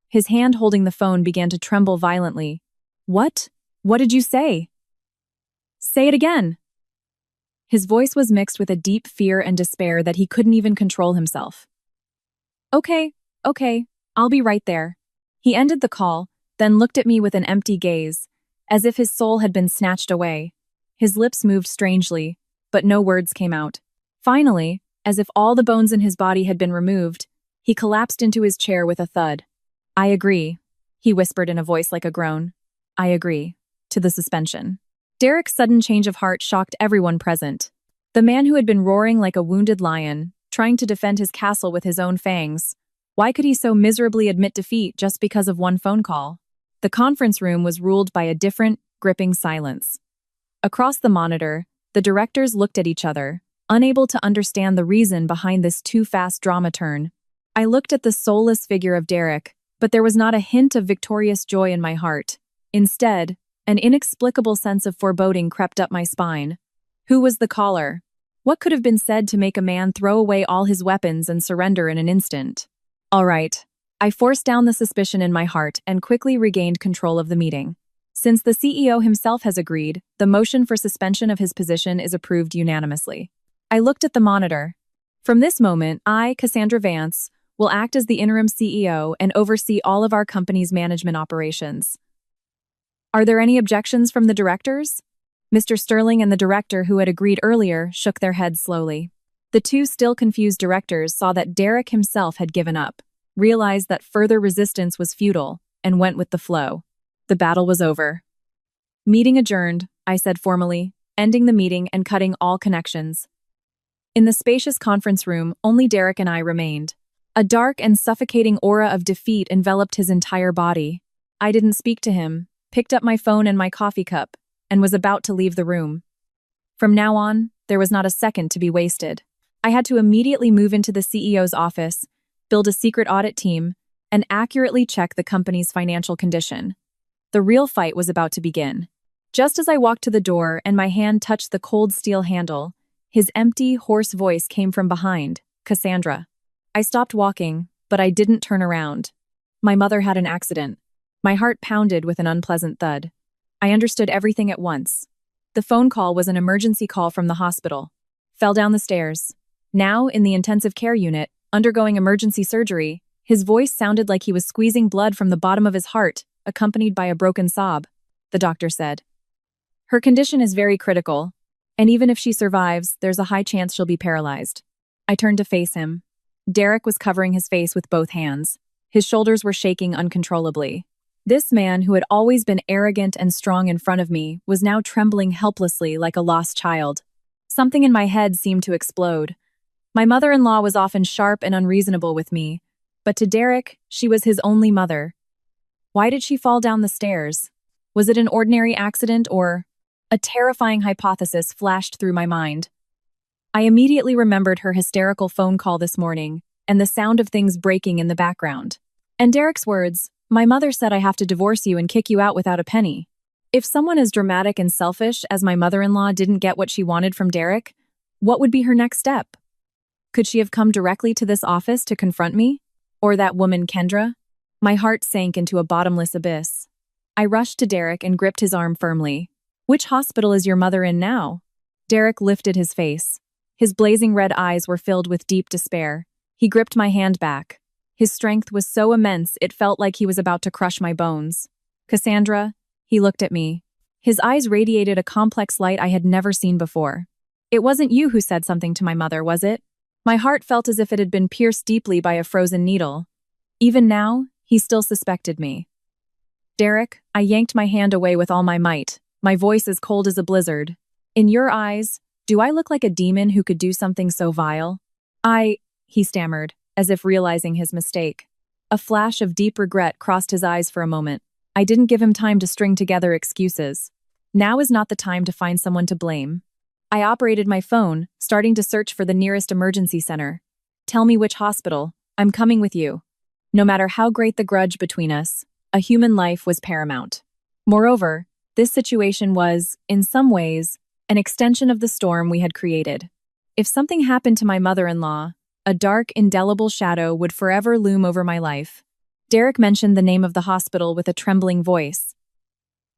His hand holding the phone began to tremble violently. What? What did you say? Say it again. His voice was mixed with a deep fear and despair that he couldn't even control himself. Okay, I'll be right there. He ended the call, then looked at me with an empty gaze, as if his soul had been snatched away. His lips moved strangely, but no words came out. Finally, as if all the bones in his body had been removed, He collapsed into his chair with a thud. I agree, he whispered in a voice like a groan. I agree. To the suspension. Derek's sudden change of heart shocked everyone present. The man who had been roaring like a wounded lion, trying to defend his castle with his own fangs. Why could he so miserably admit defeat just because of one phone call? The conference room was ruled by a different, gripping silence. Across the monitor, the directors looked at each other, unable to understand the reason behind this too-fast drama turn. I looked at the soulless figure of Derek, but there was not a hint of victorious joy in my heart. Instead, an inexplicable sense of foreboding crept up my spine. Who was the caller? What could have been said to make a man throw away all his weapons and surrender in an instant? All right. I forced down the suspicion in my heart and quickly regained control of the meeting. Since the CEO himself has agreed, the motion for suspension of his position is approved unanimously. I looked at the monitor. From this moment, I, Cassandra Vance, will act as the interim CEO and oversee all of our company's management operations. Are there any objections from the directors? Mr. Sterling and the director who had agreed earlier shook their heads slowly. The two still confused directors saw that Derek himself had given up, realized that further resistance was futile, and went with the flow. The battle was over. Meeting adjourned, I said formally, ending the meeting and cutting all connections. In the spacious conference room, only Derek and I remained. A dark and suffocating aura of defeat enveloped his entire body. I didn't speak to him, picked up my phone and my coffee cup, and was about to leave the room. From now on, there was not a second to be wasted. I had to immediately move into the CEO's office, build a secret audit team, and accurately check the company's financial condition. The real fight was about to begin. Just as I walked to the door and my hand touched the cold steel handle, his empty, hoarse voice came from behind. Cassandra. I stopped walking, but I didn't turn around. My mother had an accident. My heart pounded with an unpleasant thud. I understood everything at once. The phone call was an emergency call from the hospital. Fell down the stairs. Now, in the intensive care unit, undergoing emergency surgery, his voice sounded like he was squeezing blood from the bottom of his heart, accompanied by a broken sob. The doctor said, "Her condition is very critical, and even if she survives, there's a high chance she'll be paralyzed." I turned to face him. Derek was covering his face with both hands. His shoulders were shaking uncontrollably. This man, who had always been arrogant and strong in front of me, was now trembling helplessly like a lost child. Something in my head seemed to explode. My mother-in-law was often sharp and unreasonable with me, but to Derek, she was his only mother. Why did she fall down the stairs? Was it an ordinary accident or... A terrifying hypothesis flashed through my mind. I immediately remembered her hysterical phone call this morning and the sound of things breaking in the background. And Derek's words, "My mother said I have to divorce you and kick you out without a penny." If someone as dramatic and selfish as my mother-in-law didn't get what she wanted from Derek, what would be her next step? Could she have come directly to this office to confront me? Or that woman, Kendra? My heart sank into a bottomless abyss. I rushed to Derek and gripped his arm firmly. "Which hospital is your mother in now?" Derek lifted his face. His blazing red eyes were filled with deep despair. He gripped my hand back. His strength was so immense it felt like he was about to crush my bones. "Cassandra," he looked at me. His eyes radiated a complex light I had never seen before. "It wasn't you who said something to my mother, was it?" My heart felt as if it had been pierced deeply by a frozen needle. Even now, he still suspected me. "Derek," I yanked my hand away with all my might, my voice as cold as a blizzard. "In your eyes, do I look like a demon who could do something so vile?" He stammered, as if realizing his mistake. A flash of deep regret crossed his eyes for a moment. I didn't give him time to string together excuses. Now is not the time to find someone to blame. I operated my phone, starting to search for the nearest emergency center. "Tell me which hospital. I'm coming with you." No matter how great the grudge between us, a human life was paramount. Moreover, this situation was, in some ways, an extension of the storm we had created. If something happened to my mother-in-law, a dark, indelible shadow would forever loom over my life. Derek mentioned the name of the hospital with a trembling voice.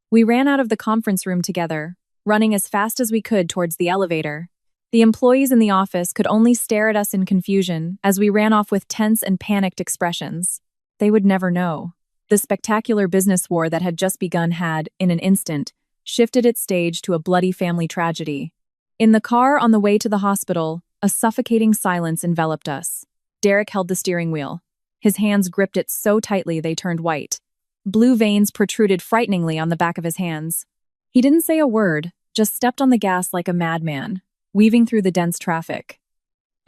We ran out of the conference room together, running as fast as we could towards the elevator. The employees in the office could only stare at us in confusion as we ran off with tense and panicked expressions. They would never know. The spectacular business war that had just begun had, in an instant, shifted its stage to a bloody family tragedy. In the car on the way to the hospital, a suffocating silence enveloped us. Derek held the steering wheel. His hands gripped it so tightly they turned white. Blue veins protruded frighteningly on the back of his hands. He didn't say a word, just stepped on the gas like a madman, weaving through the dense traffic.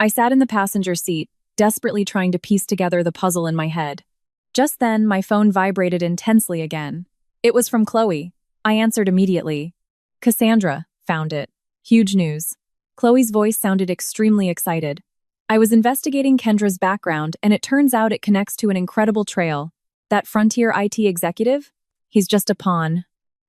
I sat in the passenger seat, desperately trying to piece together the puzzle in my head. Just then, my phone vibrated intensely again. It was from Chloe. I answered immediately. Cassandra, found it. Huge news. Chloe's voice sounded extremely excited. I was investigating Kendra's background, and it turns out it connects to an incredible trail. That Frontier IT executive? He's just a pawn.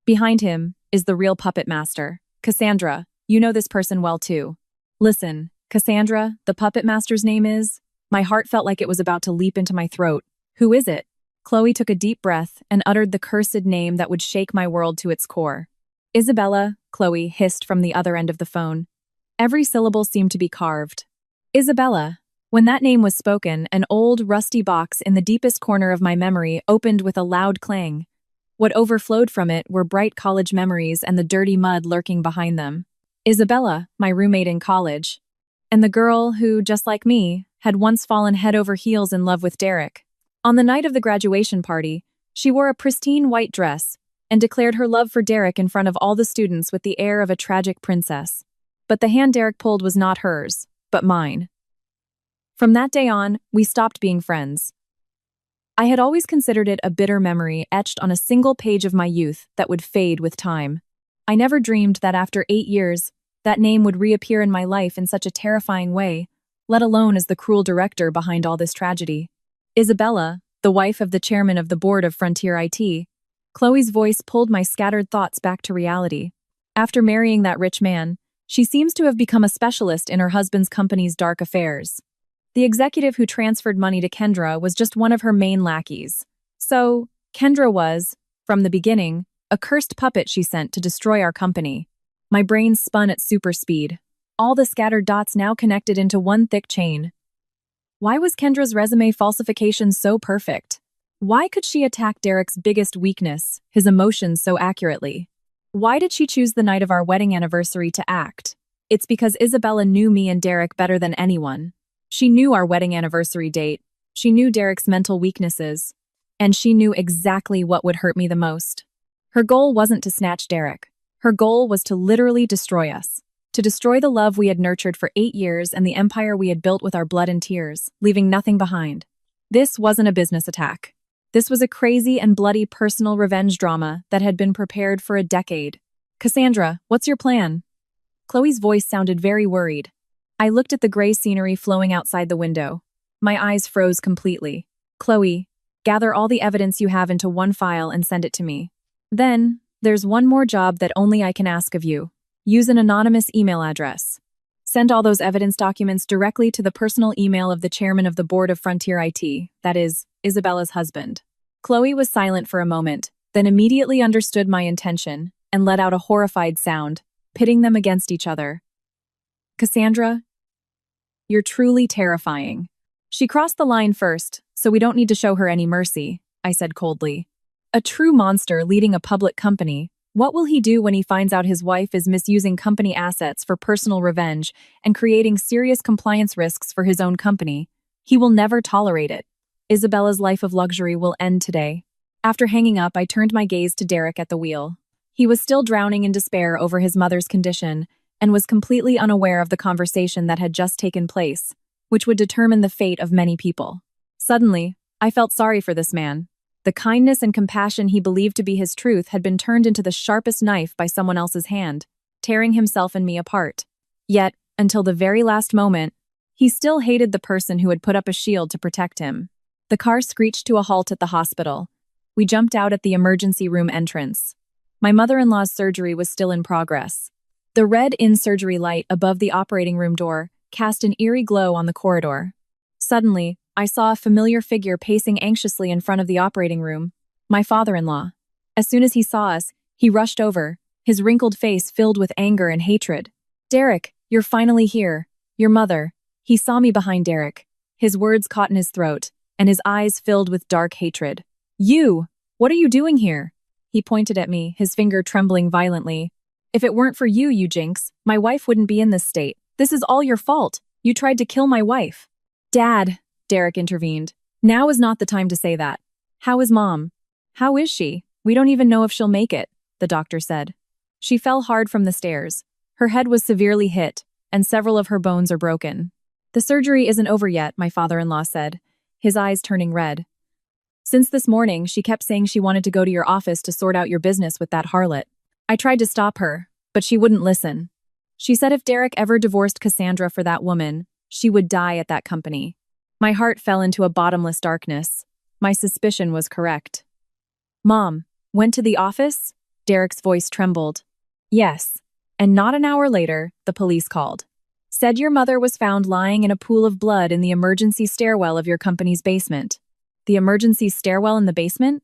Behind him is the real puppet master. Cassandra, you know this person well too. Listen, Cassandra, the puppet master's name is… My heart felt like it was about to leap into my throat. Who is it? Chloe took a deep breath and uttered the cursed name that would shake my world to its core. Isabella, Chloe hissed from the other end of the phone. Every syllable seemed to be carved. Isabella. When that name was spoken, an old, rusty box in the deepest corner of my memory opened with a loud clang. What overflowed from it were bright college memories and the dirty mud lurking behind them. Isabella, my roommate in college. And the girl who, just like me, had once fallen head over heels in love with Derek. On the night of the graduation party, she wore a pristine white dress and declared her love for Derek in front of all the students with the air of a tragic princess. But the hand Derek pulled was not hers, but mine. From that day on, we stopped being friends. I had always considered it a bitter memory etched on a single page of my youth that would fade with time. I never dreamed that after 8 years, that name would reappear in my life in such a terrifying way, let alone as the cruel director behind all this tragedy. Isabella, the wife of the chairman of the board of Frontier IT. Chloe's voice pulled my scattered thoughts back to reality. After marrying that rich man, she seems to have become a specialist in her husband's company's dark affairs. The executive who transferred money to Kendra was just one of her main lackeys. So, Kendra was, from the beginning, a cursed puppet she sent to destroy our company. My brain spun at super speed. All the scattered dots now connected into one thick chain. Why was Kendra's resume falsification so perfect? Why could she attack Derek's biggest weakness, his emotions, so accurately? Why did she choose the night of our wedding anniversary to act? It's because Isabella knew me and Derek better than anyone. She knew our wedding anniversary date. She knew Derek's mental weaknesses. And she knew exactly what would hurt me the most. Her goal wasn't to snatch Derek. Her goal was to literally destroy us. To destroy the love we had nurtured for 8 years and the empire we had built with our blood and tears, leaving nothing behind. This wasn't a business attack. This was a crazy and bloody personal revenge drama that had been prepared for a decade. Cassandra, what's your plan? Chloe's voice sounded very worried. I looked at the gray scenery flowing outside the window. My eyes froze completely. Chloe, gather all the evidence you have into one file and send it to me. Then, there's one more job that only I can ask of you. Use an anonymous email address. Send all those evidence documents directly to the personal email of the chairman of the board of Frontier IT, that is, Isabella's husband. Chloe was silent for a moment, then immediately understood my intention and let out a horrified sound, pitting them against each other. Cassandra, you're truly terrifying. She crossed the line first, so we don't need to show her any mercy, I said coldly. A true monster leading a public company. What will he do when he finds out his wife is misusing company assets for personal revenge and creating serious compliance risks for his own company? He will never tolerate it. Isabella's life of luxury will end today. After hanging up, I turned my gaze to Derek at the wheel. He was still drowning in despair over his mother's condition and was completely unaware of the conversation that had just taken place, which would determine the fate of many people. Suddenly, I felt sorry for this man. The kindness and compassion he believed to be his truth had been turned into the sharpest knife by someone else's hand, tearing himself and me apart. Yet, until the very last moment, he still hated the person who had put up a shield to protect him. The car screeched to a halt at the hospital. We jumped out at the emergency room entrance. My mother-in-law's surgery was still in progress. The red in-surgery light above the operating room door cast an eerie glow on the corridor. Suddenly, I saw a familiar figure pacing anxiously in front of the operating room. My father-in-law. As soon as he saw us, he rushed over, his wrinkled face filled with anger and hatred. Derek, you're finally here. Your mother. He saw me behind Derek. His words caught in his throat, and his eyes filled with dark hatred. You! What are you doing here? He pointed at me, his finger trembling violently. If it weren't for you, you jinx, my wife wouldn't be in this state. This is all your fault. You tried to kill my wife. Dad, Derek intervened. Now is not the time to say that. How is Mom? How is she? We don't even know if she'll make it, the doctor said. She fell hard from the stairs. Her head was severely hit, and several of her bones are broken. The surgery isn't over yet, my father-in-law said, his eyes turning red. Since this morning, she kept saying she wanted to go to your office to sort out your business with that harlot. I tried to stop her, but she wouldn't listen. She said if Derek ever divorced Cassandra for that woman, she would die at that company. My heart fell into a bottomless darkness. My suspicion was correct. Mom, went to the office? Derek's voice trembled. Yes. And not an hour later, the police called. Said your mother was found lying in a pool of blood in the emergency stairwell of your company's basement. The emergency stairwell in the basement?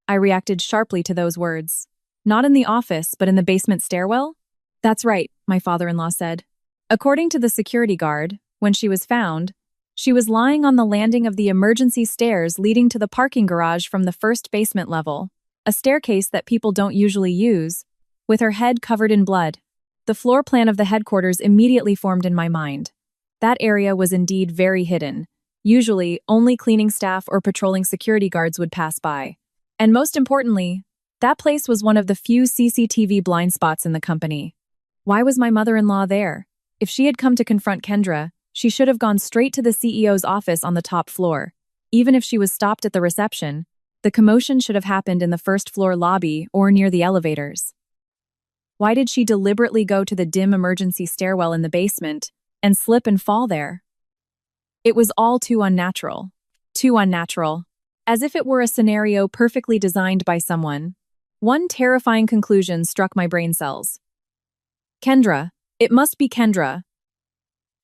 I reacted sharply to those words. Not in the office, but in the basement stairwell? That's right, my father-in-law said. According to the security guard, when she was found, she was lying on the landing of the emergency stairs leading to the parking garage from the first basement level, a staircase that people don't usually use, with her head covered in blood. The floor plan of the headquarters immediately formed in my mind. That area was indeed very hidden. Usually, only cleaning staff or patrolling security guards would pass by. And most importantly, that place was one of the few CCTV blind spots in the company. Why was my mother-in-law there? If she had come to confront Kendra, she should have gone straight to the CEO's office on the top floor. Even if she was stopped at the reception, the commotion should have happened in the first-floor lobby or near the elevators. Why did she deliberately go to the dim emergency stairwell in the basement and slip and fall there? It was all too unnatural. Too unnatural. As if it were a scenario perfectly designed by someone. One terrifying conclusion struck my brain cells. Kendra. It must be Kendra.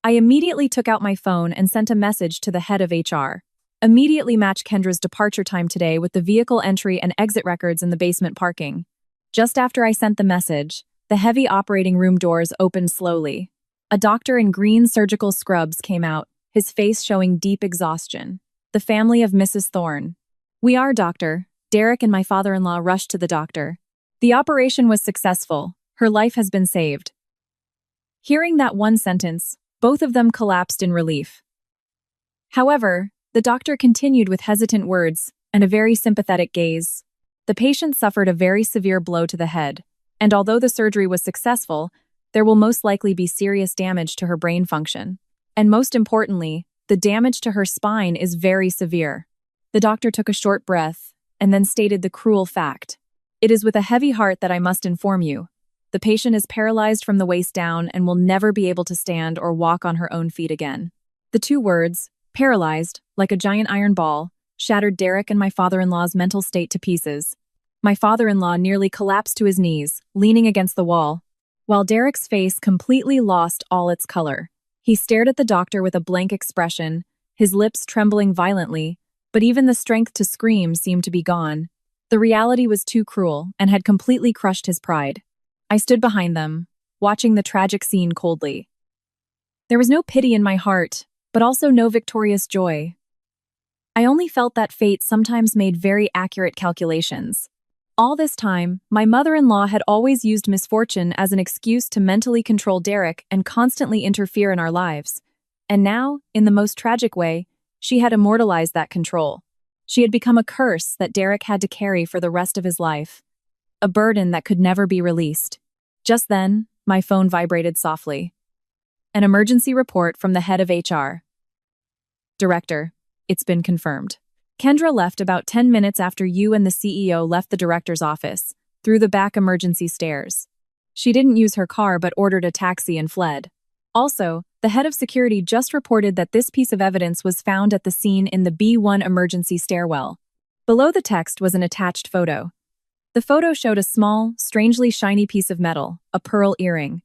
I immediately took out my phone and sent a message to the head of HR. Immediately match Kendra's departure time today with the vehicle entry and exit records in the basement parking. Just after I sent the message, the heavy operating room doors opened slowly. A doctor in green surgical scrubs came out, his face showing deep exhaustion. The family of Mrs. Thorne. We are, doctor. Derek and my father-in-law rushed to the doctor. The operation was successful. Her life has been saved. Hearing that one sentence, both of them collapsed in relief. However, the doctor continued with hesitant words and a very sympathetic gaze. The patient suffered a very severe blow to the head, and although the surgery was successful, there will most likely be serious damage to her brain function. And most importantly, the damage to her spine is very severe. The doctor took a short breath and then stated the cruel fact. It is with a heavy heart that I must inform you. The patient is paralyzed from the waist down and will never be able to stand or walk on her own feet again. The two words, paralyzed, like a giant iron ball, shattered Derek and my father-in-law's mental state to pieces. My father-in-law nearly collapsed to his knees, leaning against the wall, while Derek's face completely lost all its color. He stared at the doctor with a blank expression, his lips trembling violently, but even the strength to scream seemed to be gone. The reality was too cruel and had completely crushed his pride. I stood behind them, watching the tragic scene coldly. There was no pity in my heart, but also no victorious joy. I only felt that fate sometimes made very accurate calculations. All this time, my mother-in-law had always used misfortune as an excuse to mentally control Derek and constantly interfere in our lives. And now, in the most tragic way, she had immortalized that control. She had become a curse that Derek had to carry for the rest of his life. A burden that could never be released. Just then, my phone vibrated softly. An emergency report from the head of HR. Director, it's been confirmed. Kendra left about 10 minutes after you and the CEO left the director's office, through the back emergency stairs. She didn't use her car but ordered a taxi and fled. Also, the head of security just reported that this piece of evidence was found at the scene in the B1 emergency stairwell. Below the text was an attached photo. The photo showed a small, strangely shiny piece of metal, a pearl earring.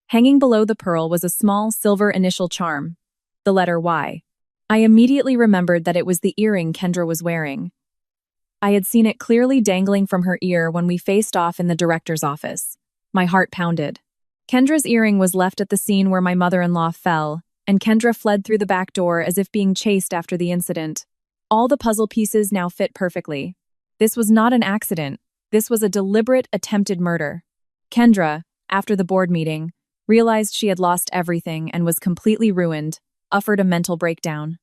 Hanging below the pearl was a small silver initial charm, the letter Y. I immediately remembered that it was the earring Kendra was wearing. I had seen it clearly dangling from her ear when we faced off in the director's office. My heart pounded. Kendra's earring was left at the scene where my mother-in-law fell, and Kendra fled through the back door as if being chased after the incident. All the puzzle pieces now fit perfectly. This was not an accident. This was a deliberate, attempted murder. Kendra, after the board meeting, realized she had lost everything and was completely ruined, suffered a mental breakdown.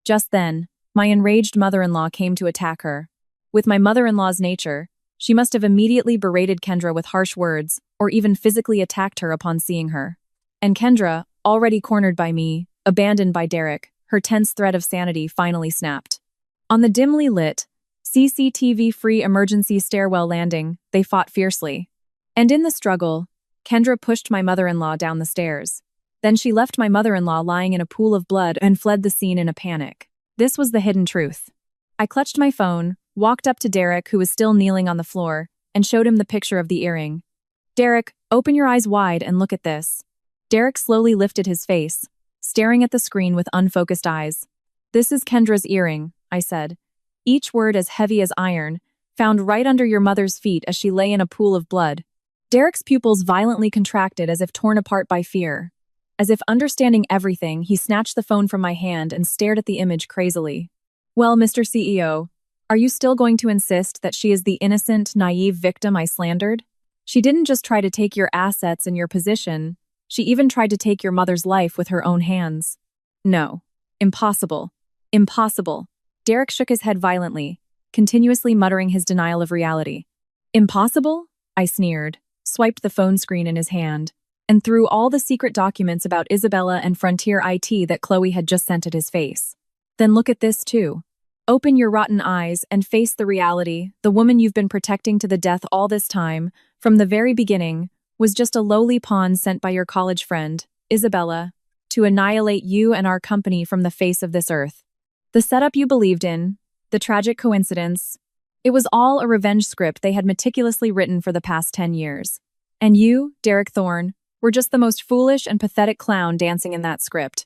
Just then, my enraged mother-in-law came to attack her. With my mother-in-law's nature, she must have immediately berated Kendra with harsh words or even physically attacked her upon seeing her. And Kendra, already cornered by me, abandoned by Derek, her tense thread of sanity finally snapped. On the dimly lit, CCTV-free emergency stairwell landing, they fought fiercely. And in the struggle, Kendra pushed my mother-in-law down the stairs. Then she left my mother-in-law lying in a pool of blood and fled the scene in a panic. This was the hidden truth. I clutched my phone, walked up to Derek, who was still kneeling on the floor, and showed him the picture of the earring. "Derek, open your eyes wide and look at this." Derek slowly lifted his face, staring at the screen with unfocused eyes. "This is Kendra's earring," I said. "Each word as heavy as iron, found right under your mother's feet as she lay in a pool of blood." Derek's pupils violently contracted as if torn apart by fear. As if understanding everything, he snatched the phone from my hand and stared at the image crazily. "Well, Mr. CEO, are you still going to insist that she is the innocent, naive victim I slandered? She didn't just try to take your assets and your position, she even tried to take your mother's life with her own hands." "No. Impossible. Impossible." Derek shook his head violently, continuously muttering his denial of reality. "Impossible?" I sneered, swiped the phone screen in his hand, and threw all the secret documents about Isabella and Frontier IT that Chloe had just sent at his face. "Then look at this too. Open your rotten eyes and face the reality. The woman you've been protecting to the death all this time, from the very beginning, was just a lowly pawn sent by your college friend, Isabella, to annihilate you and our company from the face of this earth. The setup you believed in, the tragic coincidence, it was all a revenge script they had meticulously written for the past 10 years. And you, Derek Thorne, were just the most foolish and pathetic clown dancing in that script."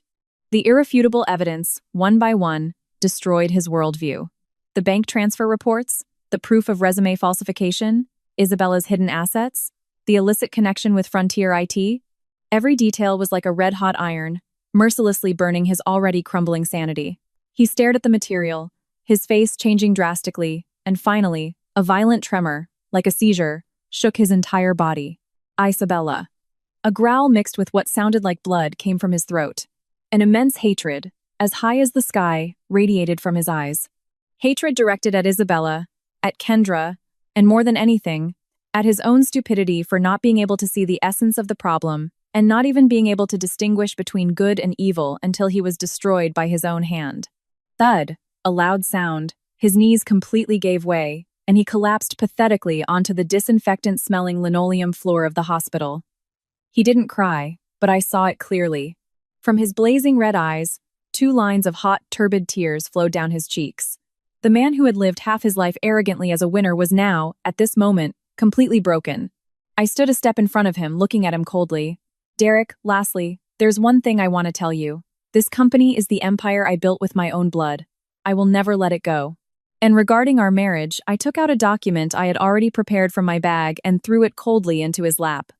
The irrefutable evidence, one by one, destroyed his worldview. The bank transfer reports, the proof of resume falsification, Isabella's hidden assets, the illicit connection with Frontier IT. Every detail was like a red-hot iron, mercilessly burning his already crumbling sanity. He stared at the material, his face changing drastically, and finally, a violent tremor, like a seizure, shook his entire body. "Isabella." A growl mixed with what sounded like blood came from his throat. An immense hatred, as high as the sky, radiated from his eyes. Hatred directed at Isabella, at Kendra, and more than anything, at his own stupidity for not being able to see the essence of the problem and not even being able to distinguish between good and evil until he was destroyed by his own hand. Thud, a loud sound, his knees completely gave way, and he collapsed pathetically onto the disinfectant-smelling linoleum floor of the hospital. He didn't cry, but I saw it clearly. From his blazing red eyes, 2 lines of hot, turbid tears flowed down his cheeks. The man who had lived half his life arrogantly as a winner was now, at this moment, completely broken. I stood a step in front of him, looking at him coldly. "Derek, lastly, there's one thing I want to tell you. This company is the empire I built with my own blood. I will never let it go." And regarding our marriage, I took out a document I had already prepared from my bag and threw it coldly into his lap.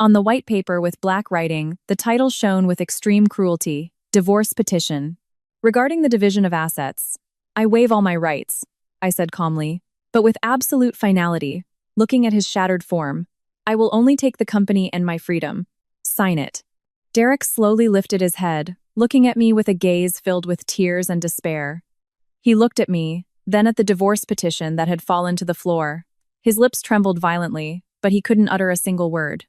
On the white paper with black writing, the title shone with extreme cruelty, "Divorce Petition." "Regarding the division of assets, I waive all my rights," I said calmly, but with absolute finality, looking at his shattered form. "I will only take the company and my freedom. Sign it." Derek slowly lifted his head, looking at me with a gaze filled with tears and despair. He looked at me, then at the divorce petition that had fallen to the floor. His lips trembled violently, but he couldn't utter a single word.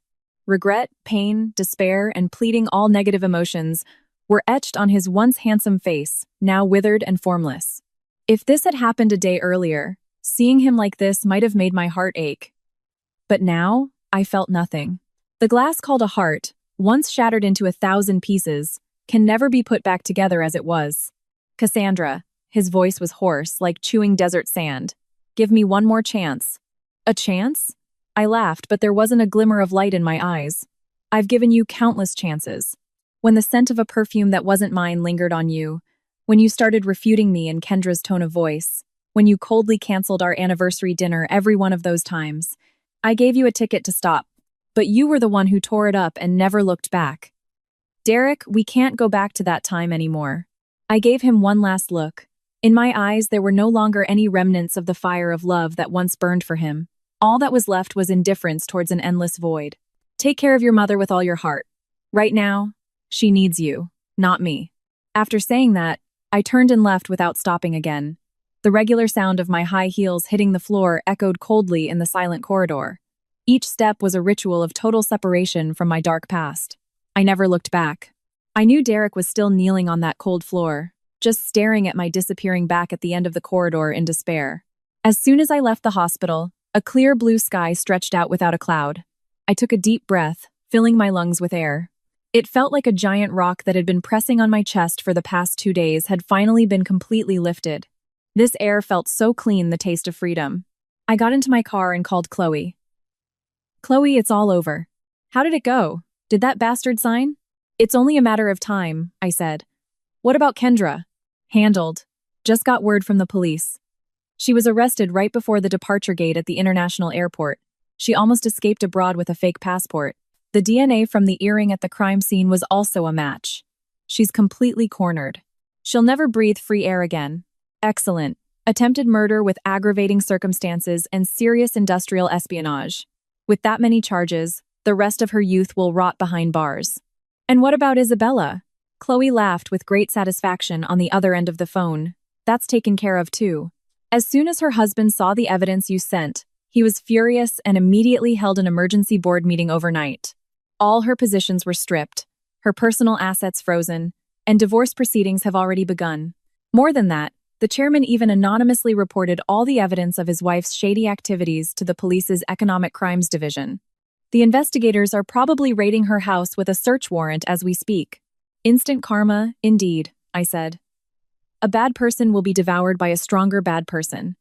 Regret, pain, despair, and pleading, all negative emotions, were etched on his once handsome face, now withered and formless. If this had happened a day earlier, seeing him like this might have made my heart ache. But now, I felt nothing. The glass called a heart, once shattered into 1,000 pieces, can never be put back together as it was. "Cassandra," his voice was hoarse, like chewing desert sand. "Give me one more chance." "A chance?" I laughed, but there wasn't a glimmer of light in my eyes. "I've given you countless chances. When the scent of a perfume that wasn't mine lingered on you, when you started refuting me in Kendra's tone of voice, when you coldly canceled our anniversary dinner, every one of those times, I gave you a ticket to stop. But you were the one who tore it up and never looked back. Derek, we can't go back to that time anymore." I gave him one last look. In my eyes, there were no longer any remnants of the fire of love that once burned for him. All that was left was indifference towards an endless void. "Take care of your mother with all your heart. Right now, she needs you, not me." After saying that, I turned and left without stopping again. The regular sound of my high heels hitting the floor echoed coldly in the silent corridor. Each step was a ritual of total separation from my dark past. I never looked back. I knew Derek was still kneeling on that cold floor, just staring at my disappearing back at the end of the corridor in despair. As soon as I left the hospital, a clear blue sky stretched out without a cloud. I took a deep breath, filling my lungs with air. It felt like a giant rock that had been pressing on my chest for the past 2 days had finally been completely lifted. This air felt so clean, the taste of freedom. I got into my car and called Chloe. Chloe, it's all over. How did it go? Did that bastard sign? It's only a matter of time, I said. What about Kendra? Handled. Just got word from the police. She was arrested right before the departure gate at the international airport. She almost escaped abroad with a fake passport. The DNA from the earring at the crime scene was also a match. She's completely cornered. She'll never breathe free air again. Excellent. Attempted murder with aggravating circumstances and serious industrial espionage. With that many charges, the rest of her youth will rot behind bars. And what about Isabella? Chloe laughed with great satisfaction on the other end of the phone. That's taken care of too. As soon as her husband saw the evidence you sent, he was furious and immediately held an emergency board meeting overnight. All her positions were stripped, her personal assets frozen, and divorce proceedings have already begun. More than that, the chairman even anonymously reported all the evidence of his wife's shady activities to the police's Economic Crimes Division. The investigators are probably raiding her house with a search warrant as we speak. Instant karma, indeed, I said. A bad person will be devoured by a stronger bad person.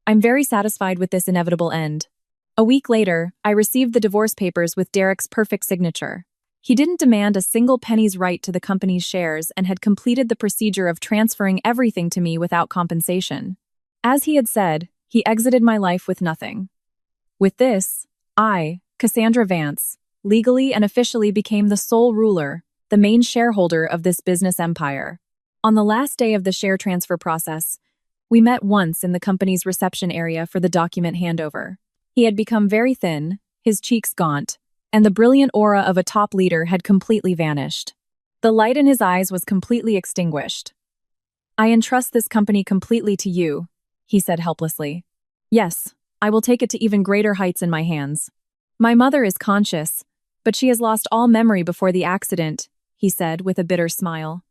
I'm very satisfied with this inevitable end. A week later, I received the divorce papers with Derek's perfect signature. He didn't demand a single penny's right to the company's shares and had completed the procedure of transferring everything to me without compensation. As he had said, he exited my life with nothing. With this, I, Cassandra Vance, legally and officially became the sole ruler, the main shareholder of this business empire. On the last day of the share transfer process, we met once in the company's reception area for the document handover. He had become very thin, his cheeks gaunt, and the brilliant aura of a top leader had completely vanished. The light in his eyes was completely extinguished. I entrust this company completely to you, he said helplessly. Yes, I will take it to even greater heights in my hands. My mother is conscious, but she has lost all memory before the accident, he said with a bitter smile.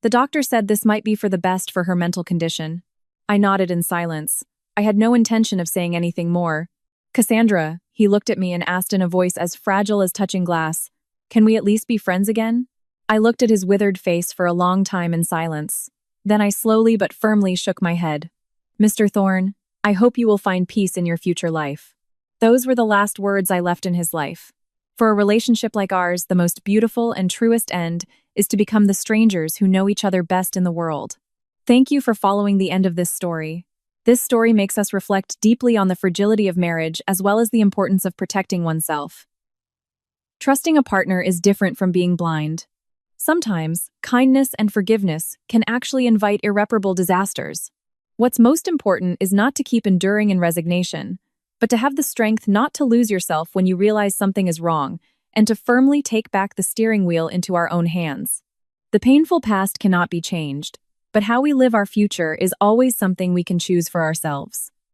The doctor said this might be for the best for her mental condition. I nodded in silence. I had no intention of saying anything more. Cassandra, he looked at me and asked in a voice as fragile as touching glass, can we at least be friends again? I looked at his withered face for a long time in silence. Then I slowly but firmly shook my head. Mr. Thorne, I hope you will find peace in your future life. Those were the last words I left in his life. For a relationship like ours, the most beautiful and truest end is to become the strangers who know each other best in the world. Thank you for following the end of this story. This story makes us reflect deeply on the fragility of marriage as well as the importance of protecting oneself. Trusting a partner is different from being blind. Sometimes, kindness and forgiveness can actually invite irreparable disasters. What's most important is not to keep enduring in resignation, but to have the strength not to lose yourself when you realize something is wrong, and to firmly take back the steering wheel into our own hands. The painful past cannot be changed, but how we live our future is always something we can choose for ourselves.